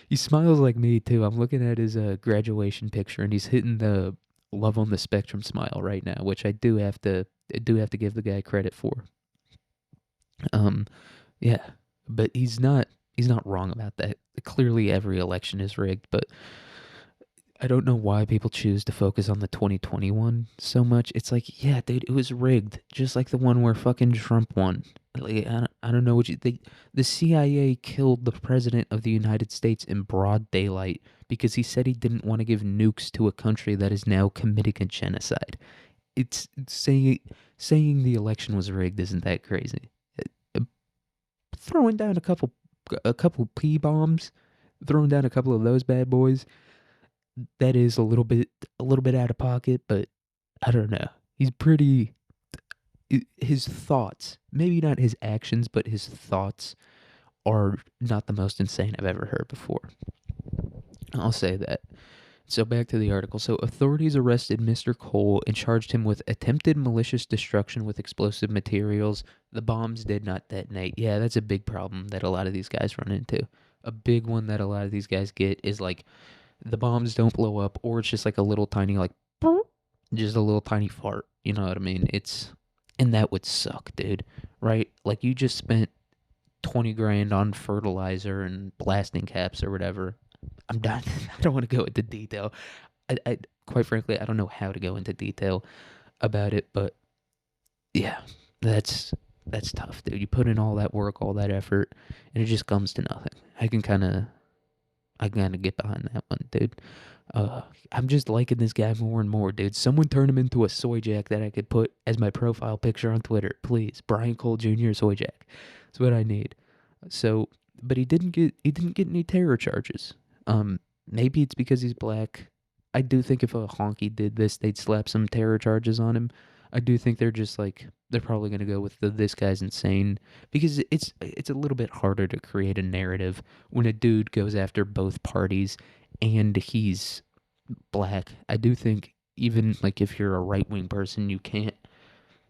He smiles like me, too. I'm looking at his graduation picture, and he's hitting the love on the spectrum smile right now, which I do have to give the guy credit for. Yeah, but he's not wrong about that. Clearly, every election is rigged, but I don't know why people choose to focus on the 2021 so much. It's like, yeah, dude, it was rigged, just like the one where fucking Trump won. Like, I don't know what the CIA killed the president of the United States in broad daylight because he said he didn't want to give nukes to a country that is now committing a genocide. It's saying the election was rigged isn't that crazy. Throwing down a couple P bombs, throwing down a couple of those bad boys, that is a little bit out of pocket, but I don't know. He's pretty. His thoughts, maybe not his actions, but his thoughts are not the most insane I've ever heard before. I'll say that. So back to the article. So authorities arrested Mr. Cole and charged him with attempted malicious destruction with explosive materials. The bombs did not detonate. Yeah, that's a big problem that a lot of these guys run into. a big one that a lot of these guys get is like the bombs don't blow up, or it's just like a little tiny like "Boop," just a little tiny fart. You know what I mean? And that would suck, dude. Right? Like you just spent 20 grand on fertilizer and blasting caps or whatever. I'm done. I don't want to go into detail. I quite frankly, I don't know how to go into detail about it, but yeah, that's that's tough, dude. You put in all that work, all that effort, and it just comes to nothing. I can kind of get behind that one, dude. Uh, I'm just liking this guy more and more, dude. Someone turn him into a soy jack that I could put as my profile picture on Twitter, please. Brian Cole Jr. soy jack. That's what I need. So, but he didn't get any terror charges. Maybe it's because he's black. I do think if a honky did this, they'd slap some terror charges on him. I do think they're probably gonna go with the this guy's insane because it's a little bit harder to create a narrative when a dude goes after both parties and he's black. I do think even like if you're a right wing person, you can't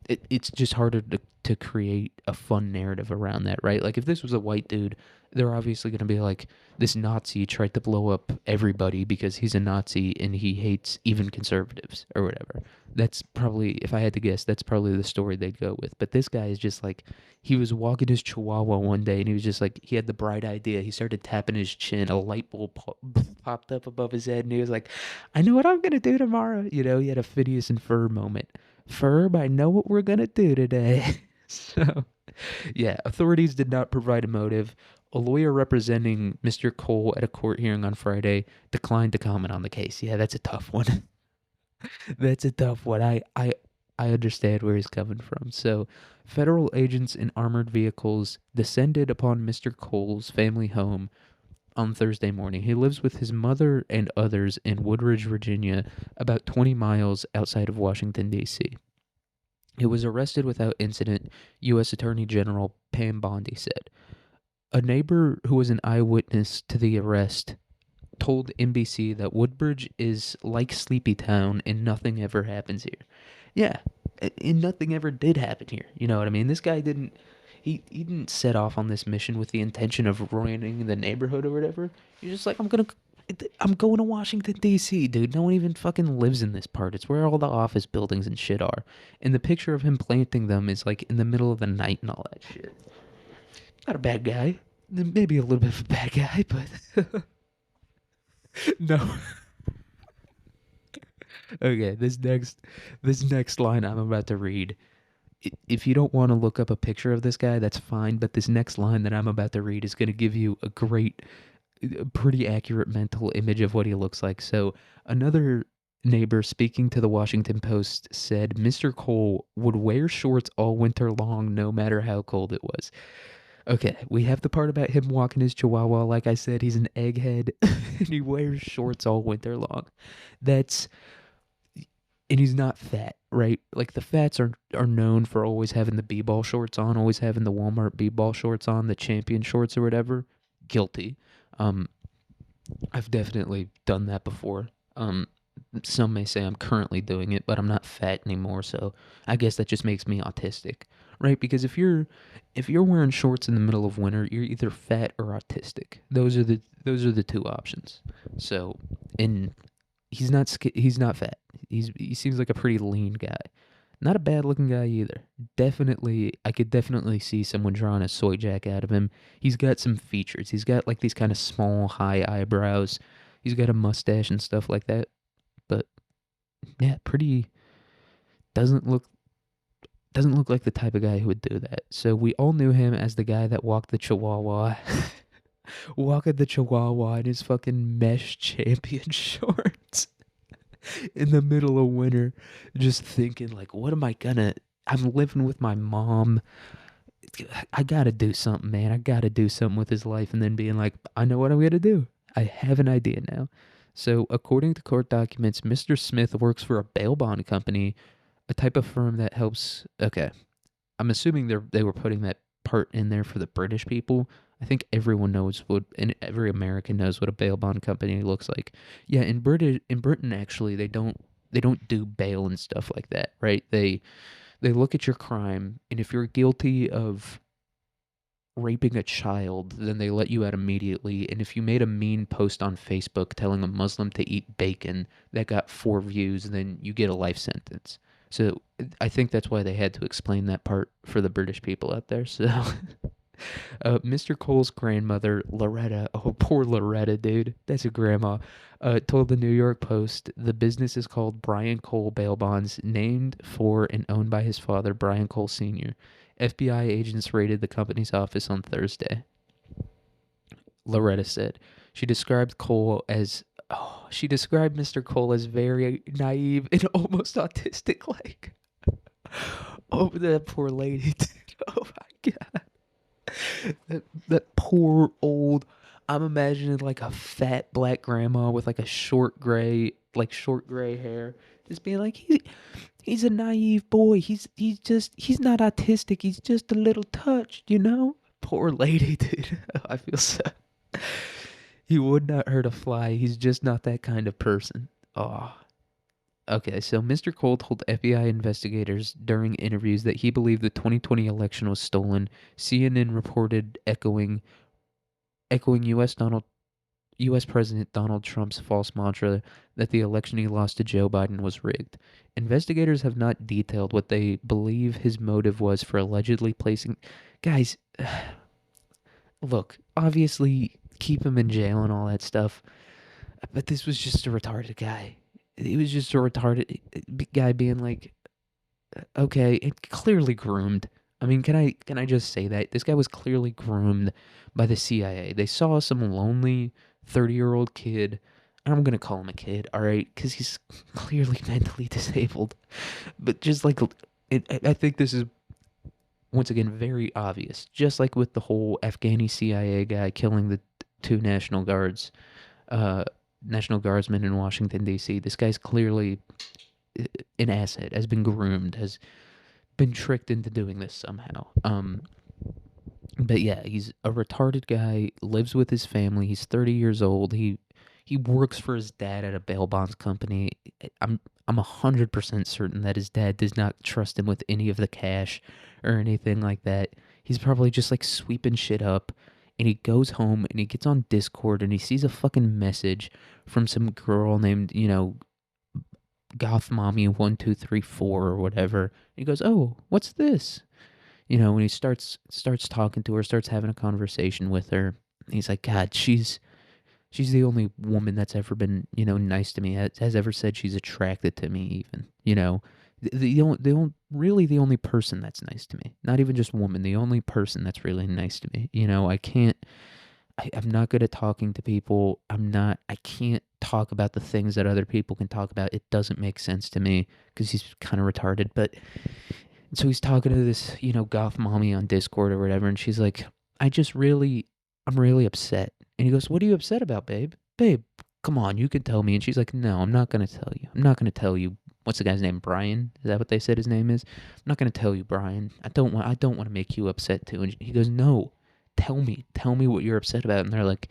it's just harder to create a fun narrative around that, right? Like if this was a white dude, they're obviously going to be like, this Nazi tried to blow up everybody because he's a Nazi and he hates even conservatives or whatever. That's probably, if I had to guess, that's probably the story they'd go with. But this guy is just like, he was walking his chihuahua one day and he was just like, he had the bright idea. He started tapping his chin, a light bulb popped up above his head and he was like, I know what I'm going to do tomorrow. You know, he had a Phineas and Ferb moment. Ferb, I know what we're gonna do today. So, yeah, authorities did not provide a motive. A lawyer representing Mr. Cole at a court hearing on Friday declined to comment on the case. Yeah, that's a tough one. That's a tough one. I understand where he's coming from. So, federal agents in armored vehicles descended upon Mr. Cole's family home on Thursday morning. He lives with his mother and others in Woodridge, Virginia, about 20 miles outside of Washington, D.C. He was arrested without incident, U.S. Attorney General Pam Bondi said. A neighbor who was an eyewitness to the arrest told NBC that Woodbridge is like Sleepy Town and nothing ever happens here. Yeah, and nothing ever did happen here. You know what I mean? This guy didn't. He didn't set off on this mission with the intention of ruining the neighborhood or whatever. He's just like, I'm going to Washington D.C., dude. No one even fucking lives in this part. It's where all the office buildings and shit are. And the picture of him planting them is like in the middle of the night and all that shit. Not a bad guy. Maybe a little bit of a bad guy, but no. Okay, this next line I'm about to read. If you don't want to look up a picture of this guy, that's fine. But this next line that I'm about to read is going to give you a pretty accurate mental image of what he looks like. So another neighbor speaking to the Washington Post said Mr. Cole would wear shorts all winter long, no matter how cold it was. Okay, we have the part about him walking his chihuahua. Like I said, he's an egghead and he wears shorts all winter long. That's and he's not fat, right? Like the fats are known for always having the b-ball shorts on, always having the Walmart b-ball shorts on, the champion shorts or whatever. Guilty. Um, I've definitely done that before. Some may say I'm currently doing it, but I'm not fat anymore, so I guess that just makes me autistic, right? Because if you're wearing shorts in the middle of winter, you're either fat or autistic. Those are the two options. So, and he's not fat. He seems like a pretty lean guy. Not a bad looking guy either. Definitely, I could definitely see someone drawing a soy jack out of him. He's got some features. He's got like these kind of small, high eyebrows. He's got a mustache and stuff like that. But yeah, pretty doesn't look doesn't look like the type of guy who would do that. So we all knew him as the guy that walked the Chihuahua, walking the Chihuahua in his fucking mesh champion shorts in the middle of winter, just thinking like, what am I gonna? I'm living with my mom. I gotta do something, man. I gotta do something with his life, and then being like, I know what I'm gonna do. I have an idea now. So, according to court documents, Mr. Smith works for a bail bond company, a type of firm that helps. Okay, I'm assuming they were putting that part in there for the British people. I think everyone knows what, and every American knows what a bail bond company looks like. Yeah, in Britain actually they don't do bail and stuff like that, right? They look at your crime, and if you're guilty of raping a child, then they let you out immediately. And if you made a mean post on Facebook telling a Muslim to eat bacon that got 4 views, then you get a life sentence. So I think that's why they had to explain that part for the British people out there. So Mr. Cole's grandmother, Loretta, oh, poor Loretta, dude. That's a grandma. Told the New York Post the business is called Brian Cole Bail Bonds, named for and owned by his father, Brian Cole Sr. FBI agents raided the company's office on Thursday. Loretta said. She described Mr. Cole as very naive and almost autistic like. Oh, that poor lady. Oh my God. That poor old. I'm imagining like a fat black grandma with like a short gray hair, just being like, he's a naive boy. He's not autistic. He's just a little touched, you know. Poor lady, dude. I feel so. He would not hurt a fly. He's just not that kind of person. Oh. Okay, so Mr. Cole told FBI investigators during interviews that he believed the 2020 election was stolen. CNN reported echoing U.S. President Donald Trump's false mantra that the election he lost to Joe Biden was rigged. Investigators have not detailed what they believe his motive was for allegedly placing. Guys, look, obviously keep him in jail and all that stuff, but this was just a retarded guy. He was just a retarded guy being like, okay, it clearly groomed. I mean, can I just say that this guy was clearly groomed by the CIA. They saw some lonely 30-year-old kid. I'm gonna call him a kid, all right, because he's clearly mentally disabled. But just like, I think this is once again very obvious. Just like with the whole Afghani CIA guy killing the two uh, National Guardsmen in Washington D.C. This guy's clearly an asset, has been groomed, has been tricked into doing this somehow. But yeah, he's a retarded guy, lives with his family. He's 30 years old. He works for his dad at a bail bonds company. I'm 100% certain that his dad does not trust him with any of the cash or anything like that. He's probably just like sweeping shit up. And he goes home and he gets on Discord and he sees a fucking message from some girl named, Goth Mommy 1234 or whatever. And he goes, "Oh, what's this?" When he starts talking to her, starts having a conversation with her. He's like, "God, she's the only woman that's ever been, nice to me. Has ever said she's attracted to me even, really the only person that's nice to me. Not even just woman, the only person that's really nice to me. I'm not good at talking to people. I can't talk about the things that other people can talk about. It doesn't make sense to me because he's kind of retarded. But so he's talking to this, goth mommy on Discord or whatever. And she's like, I'm really upset. And he goes, "What are you upset about, babe? Babe, come on, you can tell me." And she's like, "No, I'm not going to tell you. I'm not going to tell you." What's the guy's name? Brian? Is that what they said his name is? "I'm not going to tell you, Brian. I don't want to make you upset too." And he goes, "No, tell me what you're upset about." And they're like,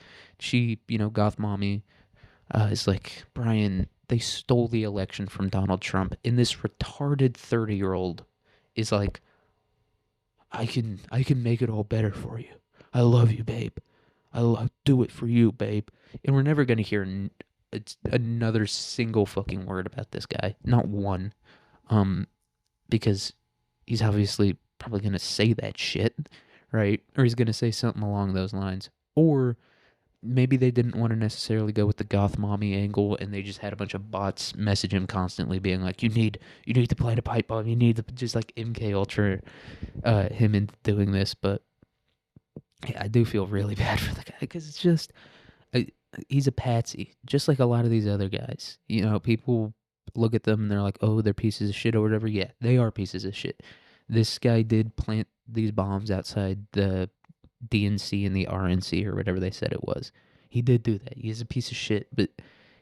goth mommy is like, "Brian, they stole the election from Donald Trump." And this retarded 30-year-old is like, I can make it all better for you. I love you, babe. I'll do it for you, babe." And we're never going to hear another single fucking word about this guy. Not one. Because he's obviously probably going to say that shit, right? Or he's going to say something along those lines. Or maybe they didn't want to necessarily go with the goth mommy angle and they just had a bunch of bots message him constantly being like, you need to plant a pipe bomb. You need to just like MK Ultra him into doing this. But yeah, I do feel really bad for the guy because it's just, he's a patsy, just like a lot of these other guys. People look at them and they're like, "Oh, they're pieces of shit" or whatever. Yeah, they are pieces of shit. This guy did plant these bombs outside the DNC and the RNC or whatever they said it was. He did do that. He's a piece of shit, but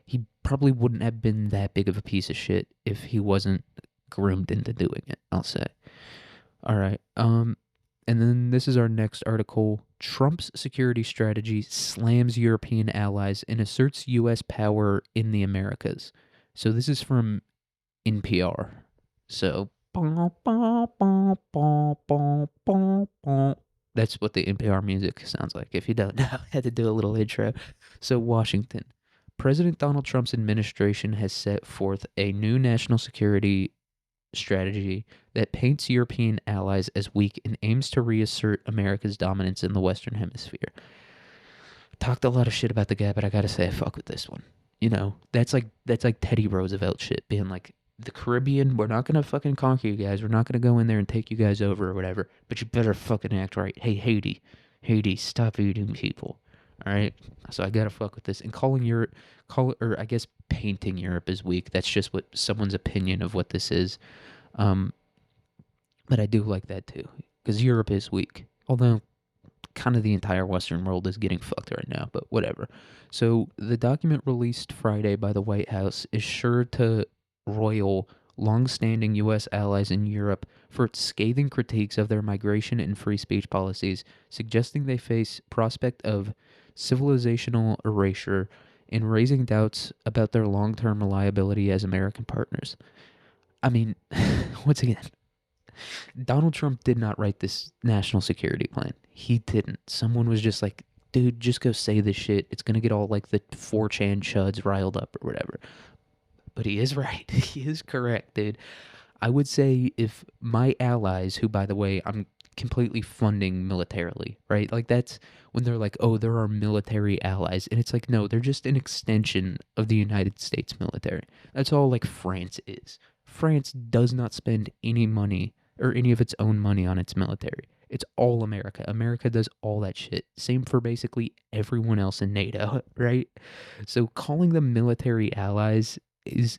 he probably wouldn't have been that big of a piece of shit if he wasn't groomed into doing it, I'll say. All right. And then this is our next article. Trump's security strategy slams European allies and asserts U.S. power in the Americas. So this is from NPR. So That's what the NPR music sounds like. If you don't know, I had to do a little intro. So, Washington. President Donald Trump's administration has set forth a new national security strategy that paints European allies as weak and aims to reassert America's dominance in the Western Hemisphere. Talked a lot of shit about the guy, but I gotta say I fuck with this one. You know, that's like Teddy Roosevelt shit, being like, the Caribbean, we're not gonna fucking conquer you guys. We're not gonna go in there and take you guys over or whatever. But you better fucking act right. Hey, Haiti, stop eating people. All right. So I gotta fuck with this. And calling Europe, or I guess painting Europe as weak. That's just what someone's opinion of what this is. Um, but I do like that too, because Europe is weak. Although kind of the entire Western world is getting fucked right now, but whatever. So the document released Friday by the White House is sure to roil long-standing U.S. allies in Europe for its scathing critiques of their migration and free speech policies, suggesting they face prospect of civilizational erasure and raising doubts about their long-term reliability as American partners. I mean, once again, Donald Trump did not write this national security plan. He didn't. Someone was just like, dude, just go say this shit. It's going to get all like the 4chan chuds riled up or whatever. But he is right. He is correct, dude. I would say if my allies, who, by the way, I'm completely funding militarily, right? Like, that's when they're like, oh, they're our military allies. And it's like, no, they're just an extension of the United States military. That's all like France is. France does not spend any money or any of its own money on its military. It's all America. America does all that shit. Same for basically everyone else in NATO, right? So calling them military allies is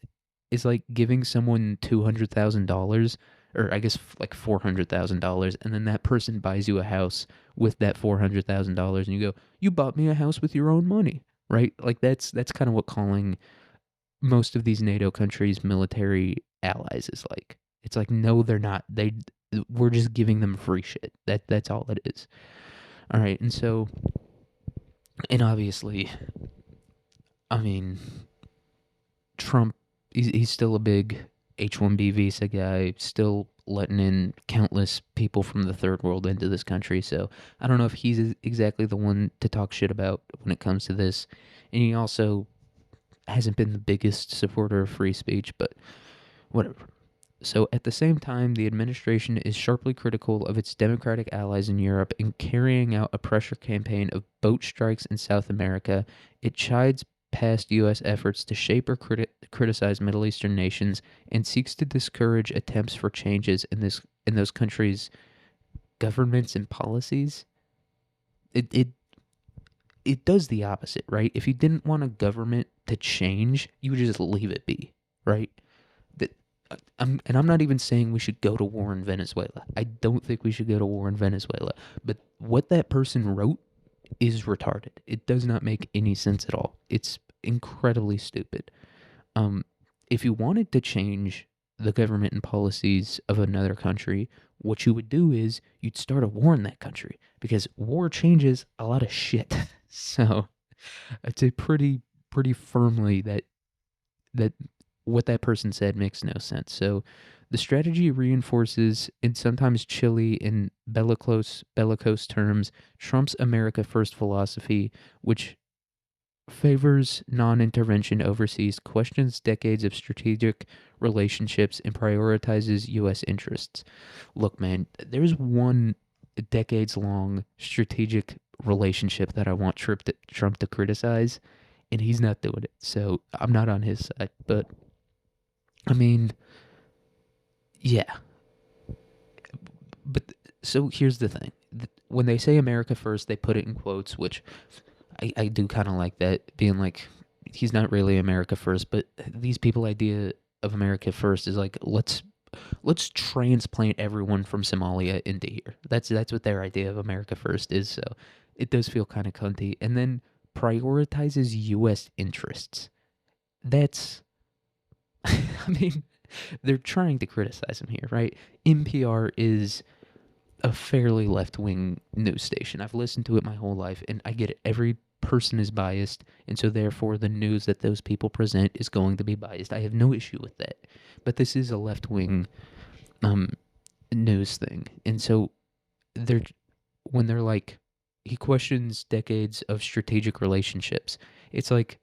is like giving someone $200,000, or I guess like $400,000, and then that person buys you a house with that $400,000, and you go, "You bought me a house with your own money." Right? Like that's kind of what calling most of these NATO countries military allies is like. It's like, no, they're not. We're just giving them free shit. That's all it is. All right, and so, and obviously, I mean, Trump, he's still a big H-1B visa guy, still letting in countless people from the third world into this country. So I don't know if he's exactly the one to talk shit about when it comes to this. And he also hasn't been the biggest supporter of free speech, but whatever. So at the same time, the administration is sharply critical of its democratic allies in Europe in carrying out a pressure campaign of boat strikes in South America. It chides past U.S. efforts to shape or criticize Middle Eastern nations and seeks to discourage attempts for changes in those countries' governments and policies. It it does the opposite, right? If you didn't want a government to change, you would just leave it be, right? That I'm not even saying we should go to war in Venezuela. I don't think we should go to war in Venezuela. But what that person wrote is retarded. It does not make any sense at all. It's incredibly stupid. Um, if you wanted to change the government and policies of another country, what you would do is you'd start a war in that country because war changes a lot of shit. So I'd say pretty firmly that what that person said makes no sense. So the strategy reinforces, in sometimes chilly and bellicose terms, Trump's America First philosophy, which favors non-intervention overseas, questions decades of strategic relationships, and prioritizes U.S. interests. Look, man, there's one decades-long strategic relationship that I want Trump to criticize, and he's not doing it. So I'm not on his side. But I mean, yeah. But so here's the thing: when they say America First, they put it in quotes, which I do kind of like that, being like, he's not really America First, but these people idea of America First is like, let's transplant everyone from Somalia into here. That's what their idea of America First is. So it does feel kind of cunty. And then prioritizes U.S. interests. That's, I mean, they're trying to criticize him here, right? NPR is a fairly left-wing news station. I've listened to it my whole life, and I get it. Every person is biased, and so therefore the news that those people present is going to be biased. I have no issue with that. But this is a left-wing news thing, and so they're when they're like, he questions decades of strategic relationships. It's like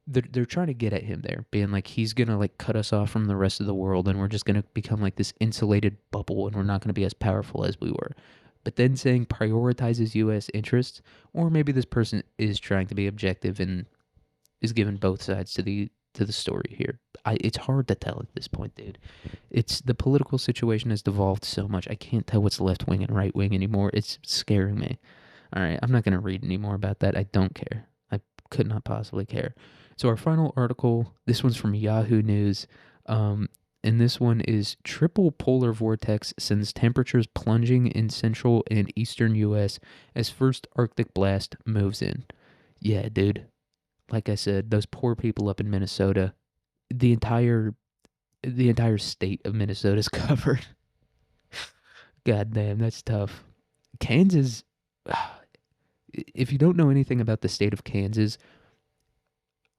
they're trying to get at him there, being like he's gonna like cut us off from the rest of the world, and we're just gonna become like this insulated bubble, and we're not gonna be as powerful as we were. But then saying prioritizes U.S. interests, or maybe this person is trying to be objective and is giving both sides to the story here. It's hard to tell at this point, dude. It's the political situation has devolved so much. I can't tell what's left wing and right wing anymore. It's scaring me. All right, I'm not going to read any more about that. I don't care. I could not possibly care. So our final article, this one's from Yahoo News. And this one is triple polar vortex sends temperatures plunging in central and eastern U.S. as first Arctic blast moves in. Yeah, dude. Like I said, those poor people up in Minnesota, the entire state of Minnesota is covered. God damn, that's tough. Kansas, if you don't know anything about the state of Kansas,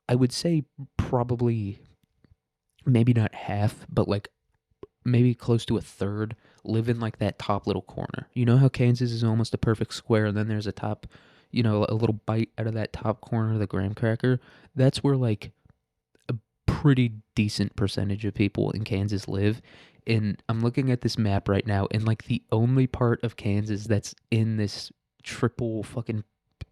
I would say probably maybe not half, but like maybe close to a third live in like that top little corner. You know how Kansas is almost a perfect square, and then there's a top, a little bite out of that top corner of the graham cracker? That's where like a pretty decent percentage of people in Kansas live. And I'm looking at this map right now, and like the only part of Kansas that's in this triple fucking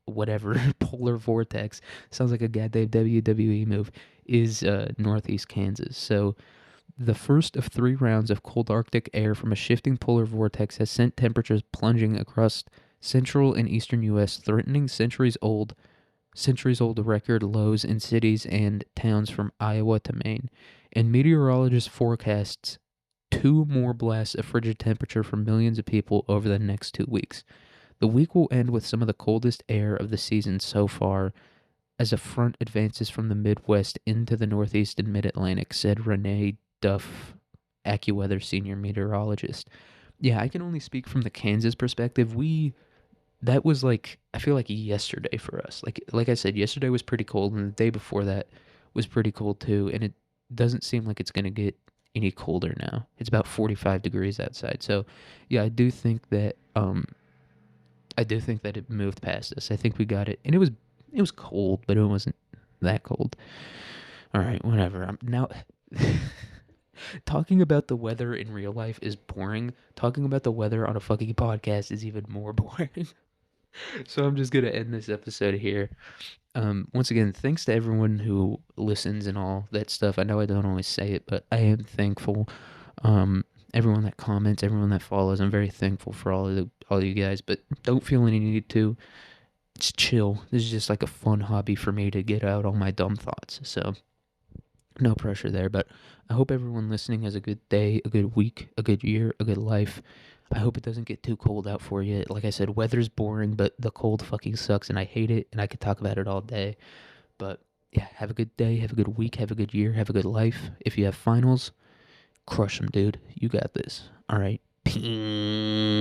whatever polar vortex, sounds like a goddamn WWE move, is northeast Kansas. So the first of 3 rounds of cold Arctic air from a shifting polar vortex has sent temperatures plunging across central and eastern U.S., threatening centuries old record lows in cities and towns from Iowa to Maine. And meteorologists forecasts 2 more blasts of frigid temperature for millions of people over the next 2 weeks. The week will end with some of the coldest air of the season so far as a front advances from the Midwest into the Northeast and Mid-Atlantic, said Renee Duff, AccuWeather senior meteorologist. Yeah, I can only speak from the Kansas perspective. That was like, I feel like yesterday for us. Like I said, yesterday was pretty cold, and the day before that was pretty cold too, and it doesn't seem like it's going to get any colder now. It's about 45 degrees outside. So, yeah, I do think that it moved past us. I think we got it. And it was cold, but it wasn't that cold. All right, whatever. I'm now talking about the weather in real life is boring. Talking about the weather on a fucking podcast is even more boring. So I'm just gonna end this episode here. Once again, thanks to everyone who listens and all that stuff. I know I don't always say it, but I am thankful. Everyone that comments, everyone that follows, I'm very thankful for all of you guys. But don't feel any need to. Just chill. This is just like a fun hobby for me to get out all my dumb thoughts. So no pressure there. But I hope everyone listening has a good day, a good week, a good year, a good life. I hope it doesn't get too cold out for you. Like I said, weather's boring, but the cold fucking sucks, and I hate it, and I could talk about it all day. But yeah, have a good day, have a good week, have a good year, have a good life. If you have finals, crush them, dude. You got this. All right. Ping.